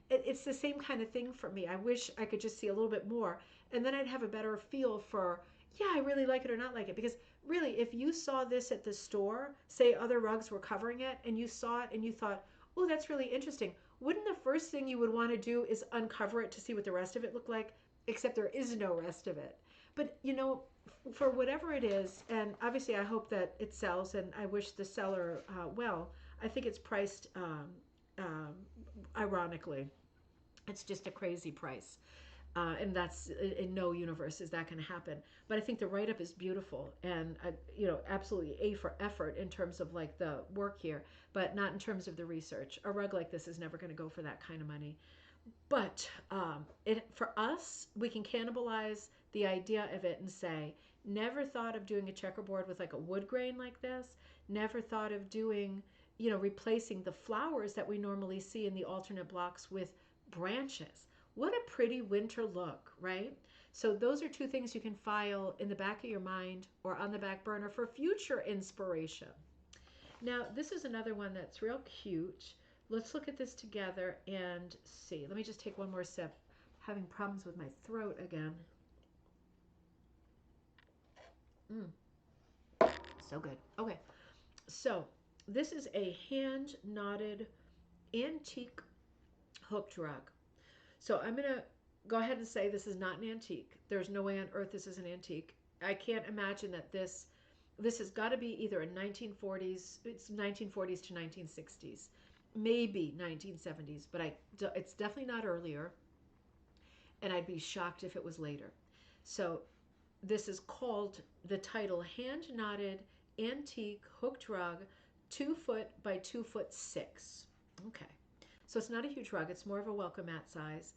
It's the same kind of thing for me. I wish I could just see a little bit more, and then I'd have a better feel for, yeah, I really like it or not like it. Because really, if you saw this at the store, say other rugs were covering it, and you saw it and you thought, oh, that's really interesting, wouldn't the first thing you would want to do is uncover it to see what the rest of it looked like? Except there is no rest of it. But for whatever it is, and obviously I hope that it sells, and I wish the seller well. I think it's priced um, ironically. It's just a crazy price. And that's in no universe is that going to happen. But I think the write up is beautiful, and absolutely A for effort in terms of like the work here, but not in terms of the research. A rug like this is never going to go for that kind of money. But for us, we can cannibalize the idea of it and say, never thought of doing a checkerboard with like a wood grain like this. Never thought of doing, replacing the flowers that we normally see in the alternate blocks with branches. What a pretty winter look, right? So those are 2 things you can file in the back of your mind or on the back burner for future inspiration. Now, this is another one that's real cute. Let's look at this together and see. Let me just take one more sip. Having problems with my throat again. So good. Okay, so this is a hand knotted antique hooked rug. So I'm going to go ahead and say this is not an antique. There's no way on earth this is an antique. I can't imagine that this has got to be either a 1940s, it's 1940s to 1960s, maybe 1970s, but it's definitely not earlier, and I'd be shocked if it was later. So this is called, the title, Hand Knotted Antique Hooked Rug, 2 foot by 2 foot 6. Okay. So it's not a huge rug. It's more of a welcome mat size.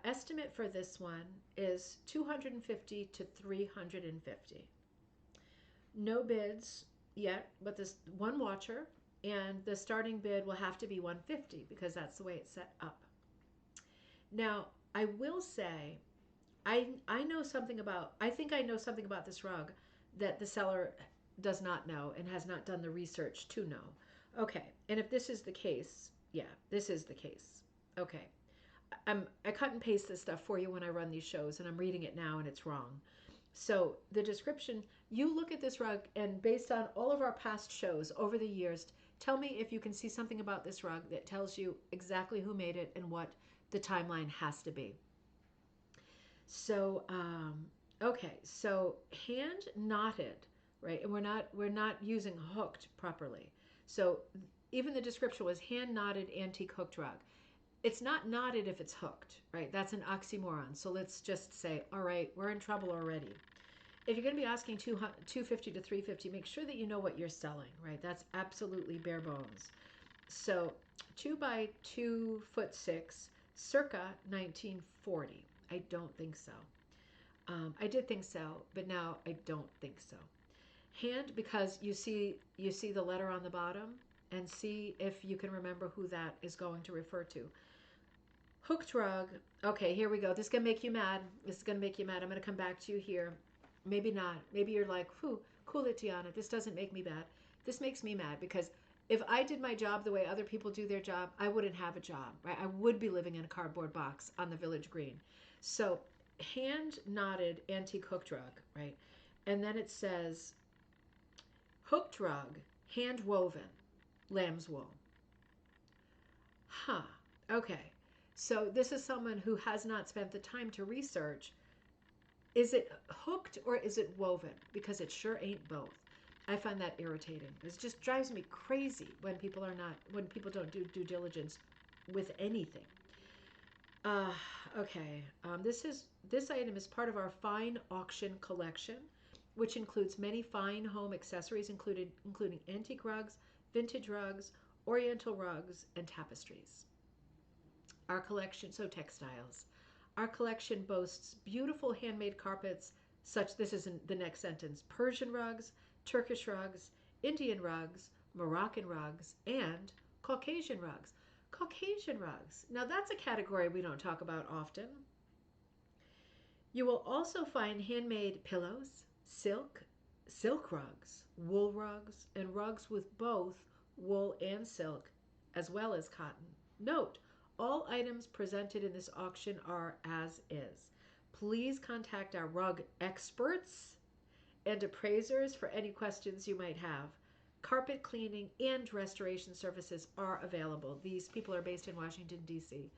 Estimate for this one is $250 to $350. No bids yet, but this one watcher, and the starting bid will have to be $150 because that's the way it's set up. Now, I will say, I know something about, I think I know something about this rug that the seller does not know and has not done the research to know. Okay, and if this is the case, yeah, this is the case. Okay, I cut and paste this stuff for you when I run these shows, and I'm reading it now and it's wrong. So the description, you look at this rug, and based on all of our past shows over the years, tell me if you can see something about this rug that tells you exactly who made it and what the timeline has to be. So, okay, so hand knotted, right? And we're not using hooked properly. So even the description was hand knotted antique hooked rug. It's not knotted if it's hooked, right? That's an oxymoron. So let's just say, all right, we're in trouble already. If you're going to be asking 250 to 350, make sure that you know what you're selling, right? That's absolutely bare bones. So 2 by 2 foot 6, circa 1940. I don't think so. I did think so, but now I don't think so. Hand, because you see the letter on the bottom, and see if you can remember who that is going to refer to. Hooked rug. Okay, here we go. This is gonna make you mad. This is gonna make you mad. I'm gonna come back to you here. Maybe not. Maybe you're like, whew, cool it, Tiana. This doesn't make me mad. This makes me mad because if I did my job the way other people do their job, I wouldn't have a job, right? I would be living in a cardboard box on the village green. So hand knotted antique hooked rug, right? And then it says hooked rug, hand woven, lamb's wool. Huh. Okay. So this is someone who has not spent the time to research, is it hooked or is it woven? Because it sure ain't both. I find that irritating. It just drives me crazy when people don't do due diligence with anything. Uh, okay. This item is part of our fine auction collection, which includes many fine home accessories, including antique rugs, vintage rugs, oriental rugs, and tapestries. Our collection, so textiles. Our collection boasts beautiful handmade carpets, this is in the next sentence, Persian rugs, Turkish rugs, Indian rugs, Moroccan rugs, and Caucasian rugs. Caucasian rugs. Now that's a category we don't talk about often. You will also find handmade pillows, silk rugs, wool rugs, and rugs with both wool and silk, as well as cotton. Note, all items presented in this auction are as is. Please contact our rug experts and appraisers for any questions you might have. Carpet cleaning and restoration services are available. These people are based in Washington, D.C.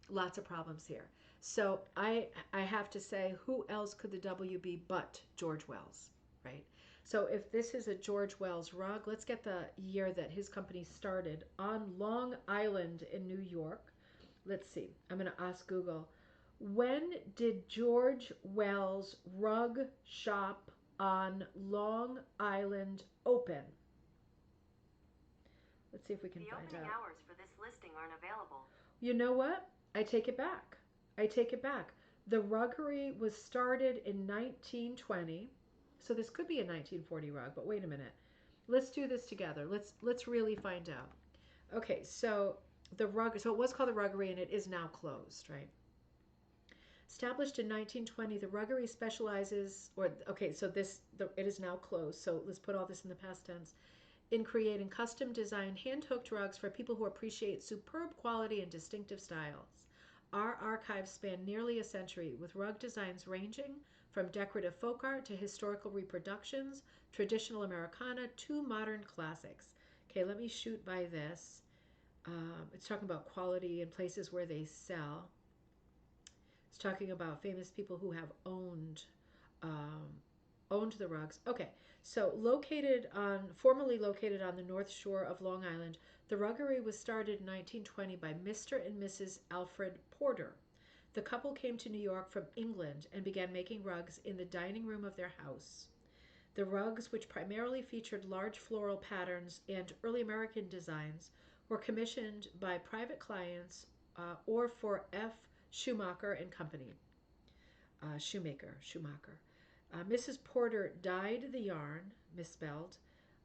Lots of problems here. So I have to say, who else could the W be but George Wells, right? So if this is a George Wells rug, let's get the year that his company started on Long Island in New York. Let's see. I'm going to ask Google. When did George Wells Rug Shop on Long Island open? Let's see if we can find out. The opening hours for this listing aren't available. You know what? I take it back. I take it back. The ruggery was started in 1920. So this could be a 1940 rug, but wait a minute. Let's do this together. Let's really find out. Okay, so it was called the ruggery and it is now closed, right? Established in 1920, the ruggery specializes, it is now closed, so let's put all this in the past tense, in creating custom designed hand-hooked rugs for people who appreciate superb quality and distinctive styles. Our archives span nearly a century, with rug designs ranging from decorative folk art to historical reproductions, traditional Americana to modern classics. Okay, let me shoot by this. It's talking about quality and places where they sell. It's talking about famous people who have owned the rugs. Okay, so formerly located on the north shore of Long Island, the ruggery was started in 1920 by Mr. and Mrs. Alfred Porter. The couple came to New York from England and began making rugs in the dining room of their house. The rugs, which primarily featured large floral patterns and early American designs, were commissioned by private clients or for F. Schumacher and Company. Shoemaker. Mrs. Porter dyed the yarn, misspelled,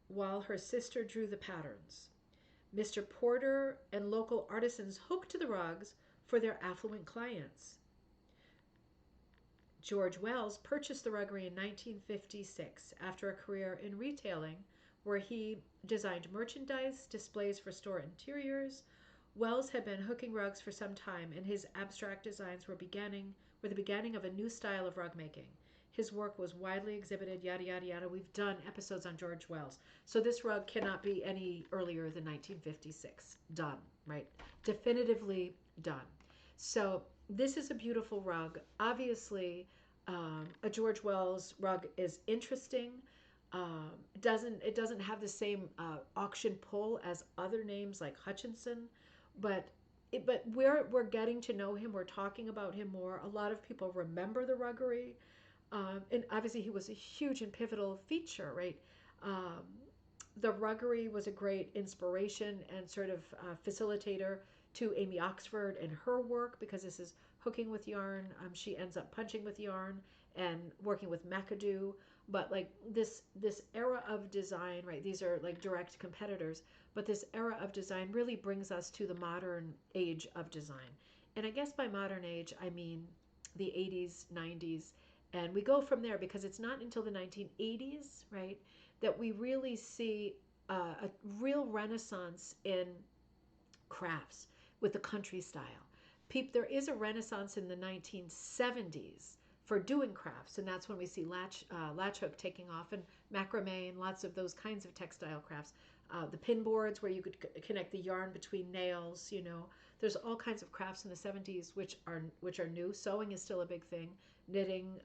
while her sister drew the patterns. Mr. Porter and local artisans hooked the rugs for their affluent clients. George Wells purchased the ruggery in 1956 after a career in retailing where he designed merchandise, displays for store interiors. Wells had been hooking rugs for some time, and his abstract designs were the beginning of a new style of rug making. His work was widely exhibited, yada, yada, yada. We've done episodes on George Wells. So this rug cannot be any earlier than 1956. Done, right? Definitively done. So this is a beautiful rug. Obviously, a George Wells rug is interesting. It doesn't have the same auction pull as other names like Hutchinson, but we're getting to know him. We're talking about him more. A lot of people remember the ruggery, and obviously he was a huge and pivotal feature, right? Um, the ruggery was a great inspiration and sort of facilitator to Amy Oxford and her work, because this is hooking with yarn. She ends up punching with yarn and working with McAdoo. But like this era of design, right? These are like direct competitors, but this era of design really brings us to the modern age of design. And I guess by modern age, I mean the 80s, 90s, and we go from there, because it's not until the 1980s, right, that we really see a real renaissance in crafts with the country style. There is a renaissance in the 1970s for doing crafts, and that's when we see latch hook taking off, and macrame and lots of those kinds of textile crafts. The pin boards where you could connect the yarn between nails. There's all kinds of crafts in the 70s which are new. Sewing is still a big thing. Knitting,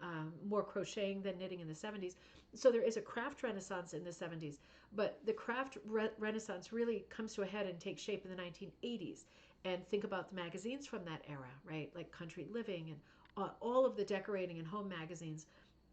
more crocheting than knitting in the 70s. So there is a craft renaissance in the 70s, but the craft renaissance really comes to a head and takes shape in the 1980s. And think about the magazines from that era, right? Like Country Living and all of the decorating and home magazines.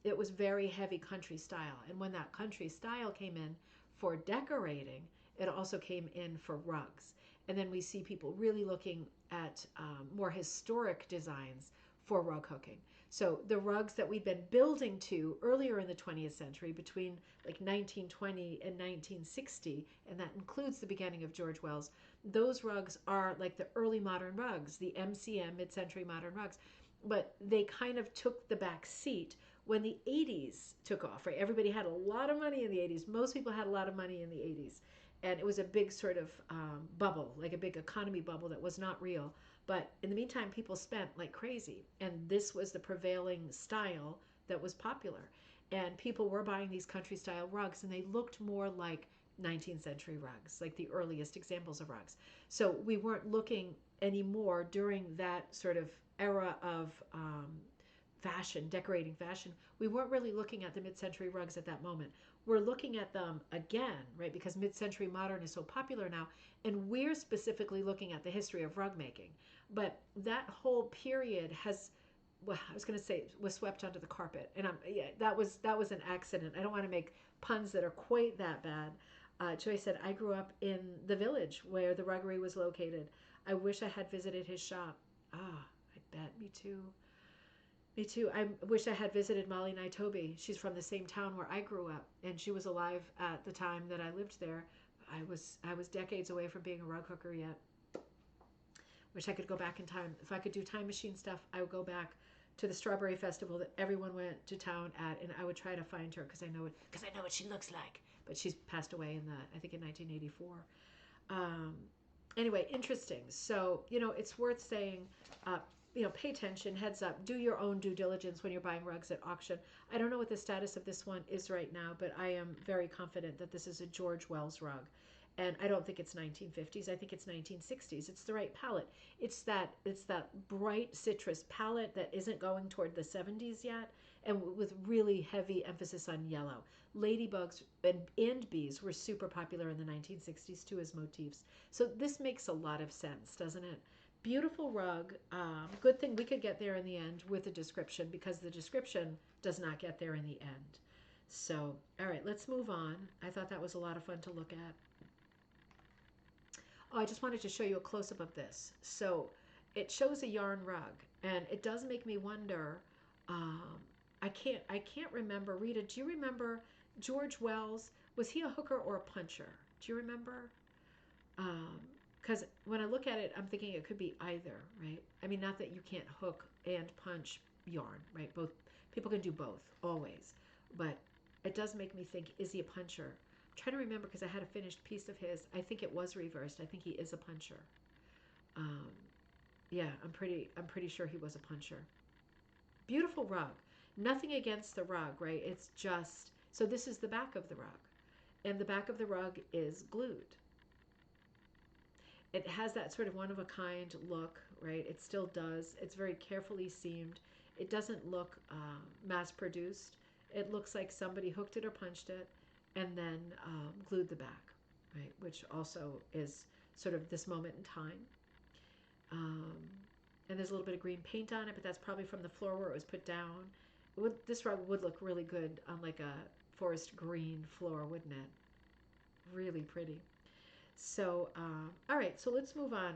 It was very heavy country style. And when that country style came in for decorating, it also came in for rugs. And then we see people really looking at more historic designs for rug hooking. So the rugs that we've been building to earlier in the 20th century, between like 1920 and 1960, and that includes the beginning of George Wells, those rugs are like the early modern rugs, the MCM, mid-century modern rugs. But they kind of took the back seat when the 80s took off, right? Everybody had a lot of money in the 80s. Most people had a lot of money in the 80s. And it was a big sort of bubble, like a big economy bubble that was not real. But in the meantime, people spent like crazy. And this was the prevailing style that was popular. And people were buying these country style rugs, and they looked more like 19th century rugs, like the earliest examples of rugs. So we weren't looking anymore during that sort of era of fashion, decorating fashion. We weren't really looking at the mid-century rugs at that moment. We're looking at them again, right? Because mid-century modern is so popular now, and we're specifically looking at the history of rug making. But that whole period has, well, I was going to say, was swept under the carpet, and yeah, that was an accident. I don't want to make puns that are quite that bad. Joy said, I grew up in the village where the ruggery was located. I wish I had visited his shop. Ah, I bet. Me too. Me too. I wish I had visited Molly Naitobi. She's from the same town where I grew up, and she was alive at the time that I lived there. I was decades away from being a rug hooker yet. Wish I could go back in time. If I could do time machine stuff, I would go back to the Strawberry Festival that everyone went to town at, and I would try to find her because I know what she looks like. But she's passed away I think in 1984. Um, anyway, interesting. So it's worth saying. Pay attention, heads up, do your own due diligence when you're buying rugs at auction. I don't know what the status of this one is right now, but I am very confident that this is a George Wells rug. And I don't think it's 1950s. I think it's 1960s. It's the right palette. It's that bright citrus palette that isn't going toward the 70s yet, and with really heavy emphasis on yellow. Ladybugs and bees were super popular in the 1960s too as motifs. So this makes a lot of sense, doesn't it? Beautiful rug. Good thing we could get there in the end with a description, because the description does not get there in the end. So, all right, let's move on. I thought that was a lot of fun to look at. Oh, I just wanted to show you a close-up of this. So it shows a yarn rug, and it does make me wonder. Um, I can't remember. Rita, do you remember George Wells? Was he a hooker or a puncher? Do you remember? Because when I look at it, I'm thinking it could be either, right? I mean, not that you can't hook and punch yarn, right? Both people can do both always, but it does make me think: is he a puncher? I'm trying to remember because I had a finished piece of his. I think it was reversed. I think he is a puncher. Um, yeah, I'm pretty sure he was a puncher. Beautiful rug. Nothing against the rug, right? It's just so this is the back of the rug, and the back of the rug is glued. It has that sort of one of a kind look, right? It still does. It's very carefully seamed. It doesn't look mass produced. It looks like somebody hooked it or punched it, and then glued the back, right? Which also is sort of this moment in time. Um, and there's a little bit of green paint on it, but that's probably from the floor where it was put down. This rug would look really good on like a forest green floor, wouldn't it? Really pretty. So, all right, so let's move on.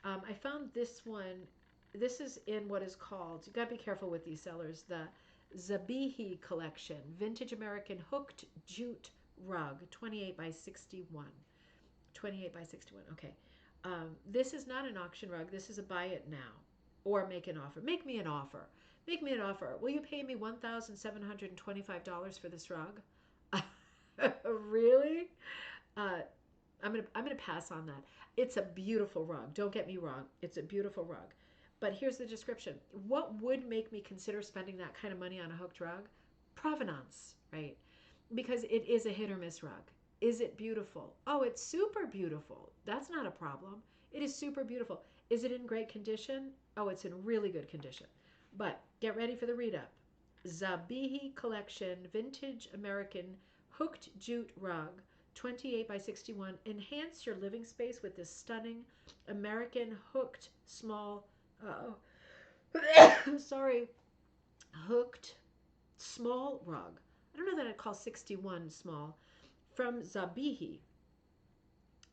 I found this one. This is in what is called, you got to be careful with these sellers, the Zabihi collection, Vintage American Hooked Jute Rug, 28 by 61. 28 by 61, okay. This is not an auction rug. This is a buy it now or make an offer. Make me an offer. Make me an offer. Will you pay me $1,725 for this rug? Really? Uh, I'm gonna pass on that. It's a beautiful rug. Don't get me wrong. It's a beautiful rug. But here's the description. What would make me consider spending that kind of money on a hooked rug? Provenance, right? Because it is a hit or miss rug. Is it beautiful? Oh, it's super beautiful. That's not a problem. It is super beautiful. Is it in great condition? Oh, it's in really good condition. But get ready for the read up. Zabihi Collection Vintage American Hooked Jute Rug, 28 by 61. Enhance your living space with this stunning American hooked small, sorry, hooked small rug. I don't know that I'd call 61 small. From Zabihi.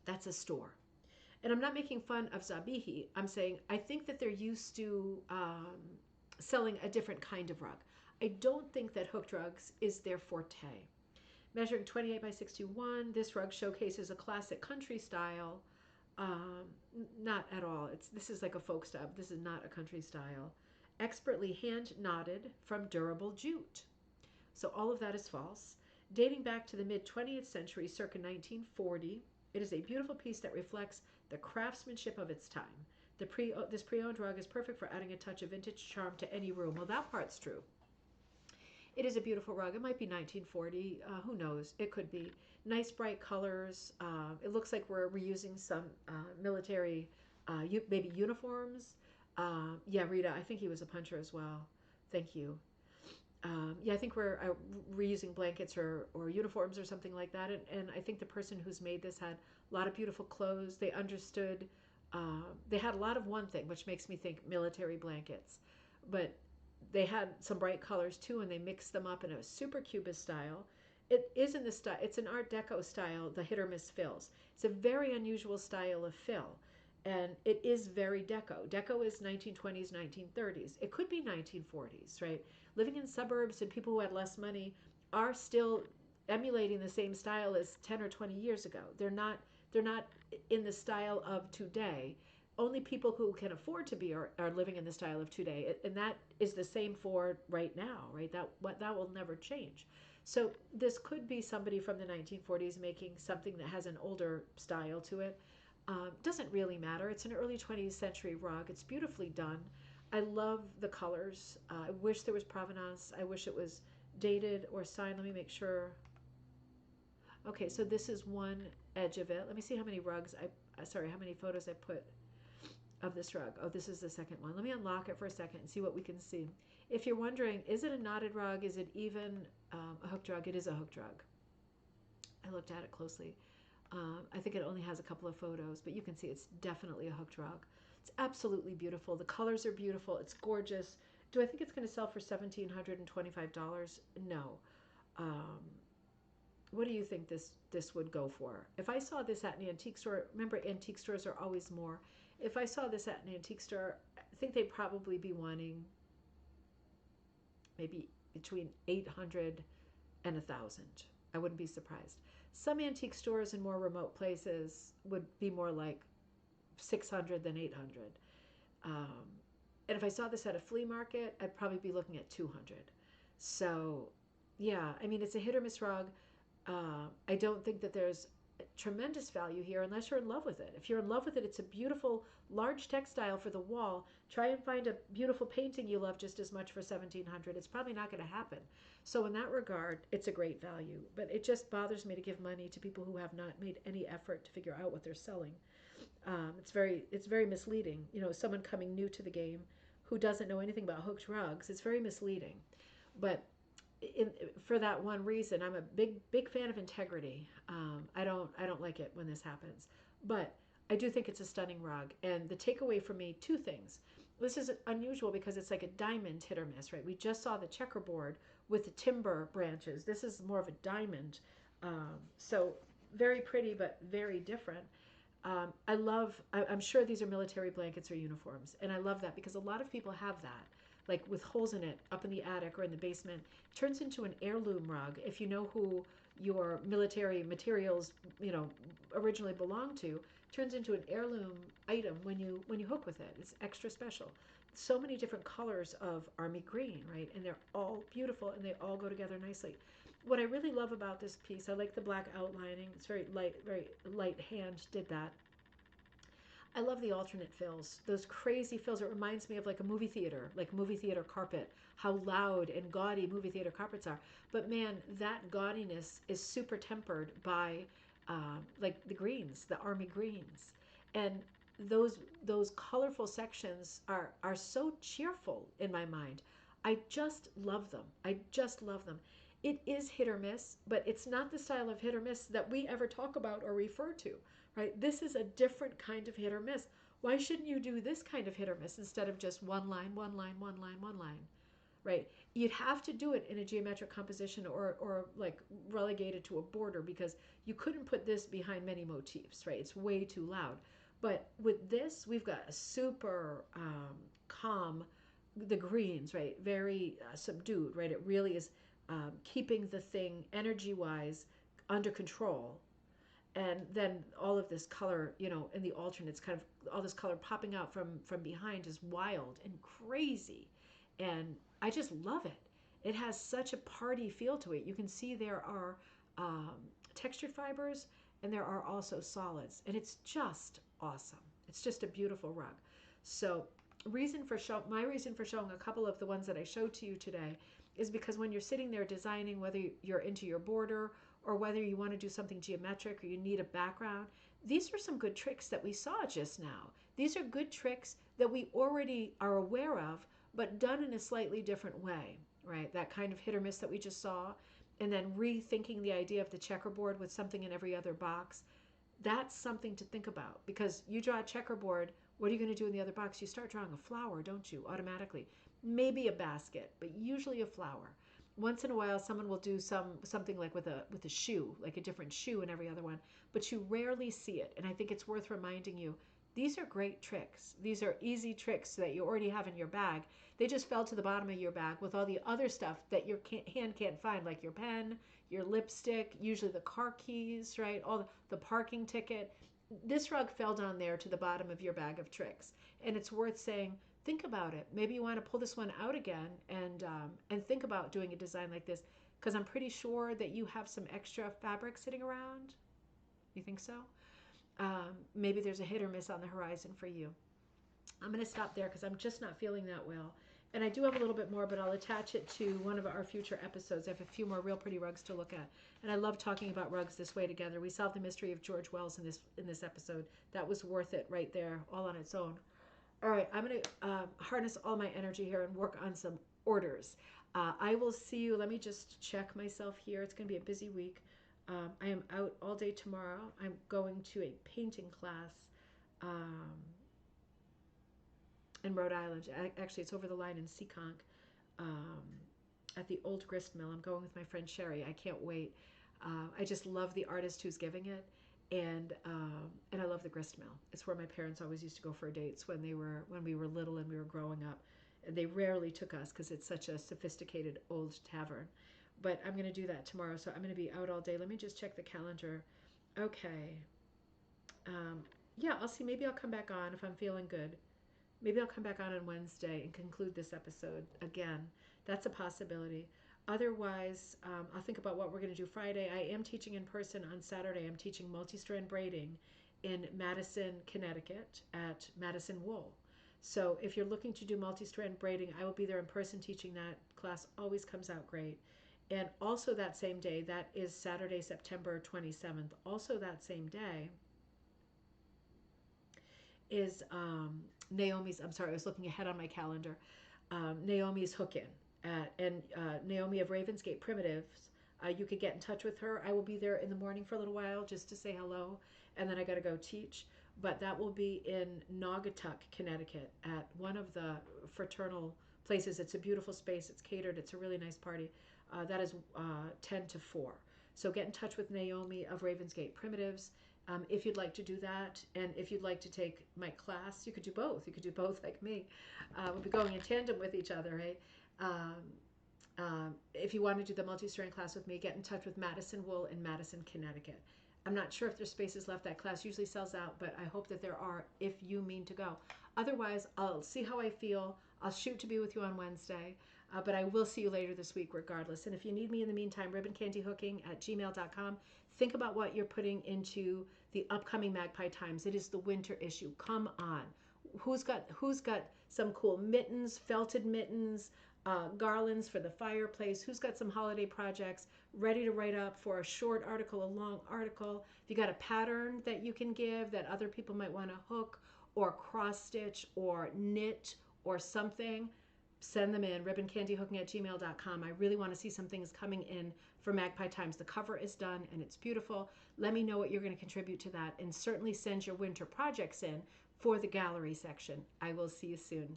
That's a store. And I'm not making fun of Zabihi. I'm saying I think that they're used to selling a different kind of rug. I don't think that hooked rugs is their forte. Measuring 28 by 61, this rug showcases a classic country style. Um, Not at all. This is like a folk style. This is not a country style. Expertly hand knotted from durable jute. So all of that is false. Dating back to the mid 20th century, circa 1940, it is a beautiful piece that reflects the craftsmanship of its time. This pre-owned rug is perfect for adding a touch of vintage charm to any room. Well, that part's true. It is a beautiful rug. It might be 1940. Who knows? It could be. Nice bright colors. It looks like we're reusing some military, maybe uniforms. Yeah, Rita, I think he was a puncher as well. Thank you. Yeah, I think we're reusing blankets or uniforms or something like that. And I think the person who's made this had a lot of beautiful clothes. They understood, they had a lot of one thing, which makes me think military blankets. But they had some bright colors too, and they mixed them up in a super cubist style. It is in the style, it's an Art Deco style, the hit or miss fills. It's a very unusual style of fill. And it is very deco. Deco is 1920s, 1930s. It could be 1940s, right? Living in suburbs and people who had less money are still emulating the same style as 10 or 20 years ago. They're not in the style of today. Only people who can afford to be are living in the style of today. And that is the same for right now, right? That will never change. So this could be somebody from the 1940s making something that has an older style to it. Doesn't really matter. It's an early 20th century rug. It's beautifully done. I love the colors. I wish there was provenance. I wish it was dated or signed. Let me make sure. Okay, so this is one edge of it. Let me see how many how many photos I put of this rug. Oh, this is the second one. Let me unlock it for a second and see what we can see. If you're wondering, is it a knotted rug? Is it even a hooked rug? It is a hooked rug. I looked at it closely. I think it only has a couple of photos, but you can see it's definitely a hooked rug. It's absolutely beautiful. The colors are beautiful. It's gorgeous. Do I think it's going to sell for $1,725? No. Um, what do you think this would go for? If I saw this at an antique store, remember antique stores are always more. If I saw this at an antique store, I think they'd probably be wanting maybe between 800 and 1,000. I wouldn't be surprised. Some antique stores in more remote places would be more like 600 than 800. Um, and if I saw this at a flea market, I'd probably be looking at 200. So, yeah, I mean, it's a hit or miss rug. I don't think that there's tremendous value here unless you're in love with it. If you're in love with it, it's a beautiful, large textile for the wall. Try and find a beautiful painting you love just as much for 1,700. It's probably not going to happen. So in that regard, it's a great value. But it just bothers me to give money to people who have not made any effort to figure out what they're selling. It's very misleading. You know, someone coming new to the game who doesn't know anything about hooked rugs. It's very misleading. But in, for that one reason, I'm a big fan of integrity. I don't like it when this happens, but I do think it's a stunning rug. And the takeaway for me, two things. This is unusual because it's like a diamond hit or miss, right? We just saw the checkerboard with the timber branches. This is more of a diamond, so very pretty but very different. I'm sure these are military blankets or uniforms, and I love that because a lot of people have that, like with holes in it up in the attic or in the basement. Turns into an heirloom rug if you know who your military materials, originally belonged to. Turns into an heirloom item when you hook with it. It's extra special. So many different colors of army green, right? And they're all beautiful and they all go together nicely. What I really love about this piece, I like the black outlining. It's very light hand did that. I love the alternate fills, those crazy fills. It reminds me of like a movie theater carpet, how loud and gaudy movie theater carpets are. But man, that gaudiness is super tempered by like the greens, the army greens. And those colorful sections are so cheerful in my mind. I just love them. I just love them. It is hit or miss, but it's not the style of hit or miss that we ever talk about or refer to, right? This is a different kind of hit or miss. Why shouldn't you do this kind of hit or miss instead of just one line, one line, one line, one line, right? You'd have to do it in a geometric composition or like relegated to a border because you couldn't put this behind many motifs, right? It's way too loud. But with this, we've got a super calm, the greens, right? Very subdued, right? It really is keeping the thing energy wise under control. And then all of this color, in the alternates, kind of all this color popping out from behind is wild and crazy. And I just love it. It has such a party feel to it. You can see there are um, textured fibers and there are also solids, and it's just awesome. It's just a beautiful rug. So my reason for showing a couple of the ones that I showed to you today is because when you're sitting there designing, whether you're into your border or whether you want to do something geometric or you need a background, these are some good tricks that we saw just now. These are good tricks that we already are aware of, but done in a slightly different way, right? That kind of hit or miss that we just saw, and then rethinking the idea of the checkerboard with something in every other box. That's something to think about because you draw a checkerboard. What are you going to do in the other box? You start drawing a flower, don't you, automatically? Maybe a basket, but usually a flower. Once in a while, someone will do something like with a shoe, like a different shoe in every other one, but you rarely see it. And I think it's worth reminding you, these are great tricks. These are easy tricks that you already have in your bag. They just fell to the bottom of your bag with all the other stuff that your hand can't find, like your pen, your lipstick, usually the car keys, right? All the parking ticket. This rug fell down there to the bottom of your bag of tricks. And it's worth saying, think about it. Maybe you want to pull this one out again and think about doing a design like this because I'm pretty sure that you have some extra fabric sitting around. You think so? Maybe there's a hit or miss on the horizon for you. I'm going to stop there because I'm just not feeling that well. And I do have a little bit more, but I'll attach it to one of our future episodes. I have a few more real pretty rugs to look at. And I love talking about rugs this way together. We solved the mystery of George Wells in this episode. That was worth it right there, all on its own. All right, I'm going to harness all my energy here and work on some orders. I will see you. Let me just check myself here. It's going to be a busy week. I am out all day tomorrow. I'm going to a painting class in Rhode Island. Actually, it's over the line in Seekonk um, at the old grist mill. I'm going with my friend Sherry. I can't wait. I just love the artist who's giving it, and I love the grist mill. It's where my parents always used to go for dates when we were little and we were growing up. And they rarely took us because it's such a sophisticated old tavern. But I'm going to do that tomorrow, so I'm going to be out all day. Let me just check the calendar. Okay. Um, yeah, I'll see. Maybe I'll come back on if I'm feeling good. Maybe I'll come back on Wednesday and conclude this episode again. That's a possibility. Otherwise, I'll think about what we're going to do Friday. I am teaching in person on Saturday. I'm teaching multi-strand braiding in Madison, Connecticut at Madison Wool. So if you're looking to do multi-strand braiding, I will be there in person teaching that. Class always comes out great. And also that same day, that is Saturday, September 27th. Also that same day is Naomi's, I'm sorry, I was looking ahead on my calendar. Naomi's Hook In. And Naomi of Ravensgate Primitives. You could get in touch with her. I will be there in the morning for a little while just to say hello, and then I got to go teach. But that will be in Naugatuck, Connecticut, at one of the fraternal places. It's a beautiful space. It's catered. It's a really nice party. That is 10 to 4. So get in touch with Naomi of Ravensgate Primitives if you'd like to do that. And if you'd like to take my class, you could do both. You could do both like me. We'll be going in tandem with each other, right? If you want to do the multi-strain class with me, get in touch with Madison Wool in Madison, Connecticut. I'm not sure if there's spaces left. That class usually sells out, but I hope that there are if you mean to go. Otherwise, I'll see how I feel. I'll shoot to be with you on Wednesday, but I will see you later this week regardless. And if you need me in the meantime, ribboncandyhooking@gmail.com. Think about what you're putting into the upcoming Magpie Times. It is the winter issue. Come on. Who's got some cool mittens, felted mittens, garlands for the fireplace? Who's got some holiday projects ready to write up for a short article, a long article? If you got a pattern that you can give that other people might want to hook or cross stitch or knit or something, send them in, ribboncandyhooking@gmail.com. I really want to see some things coming in for Magpie Times. The cover is done and it's beautiful. Let me know what you're going to contribute to that, and certainly send your winter projects in for the gallery section. I will see you soon.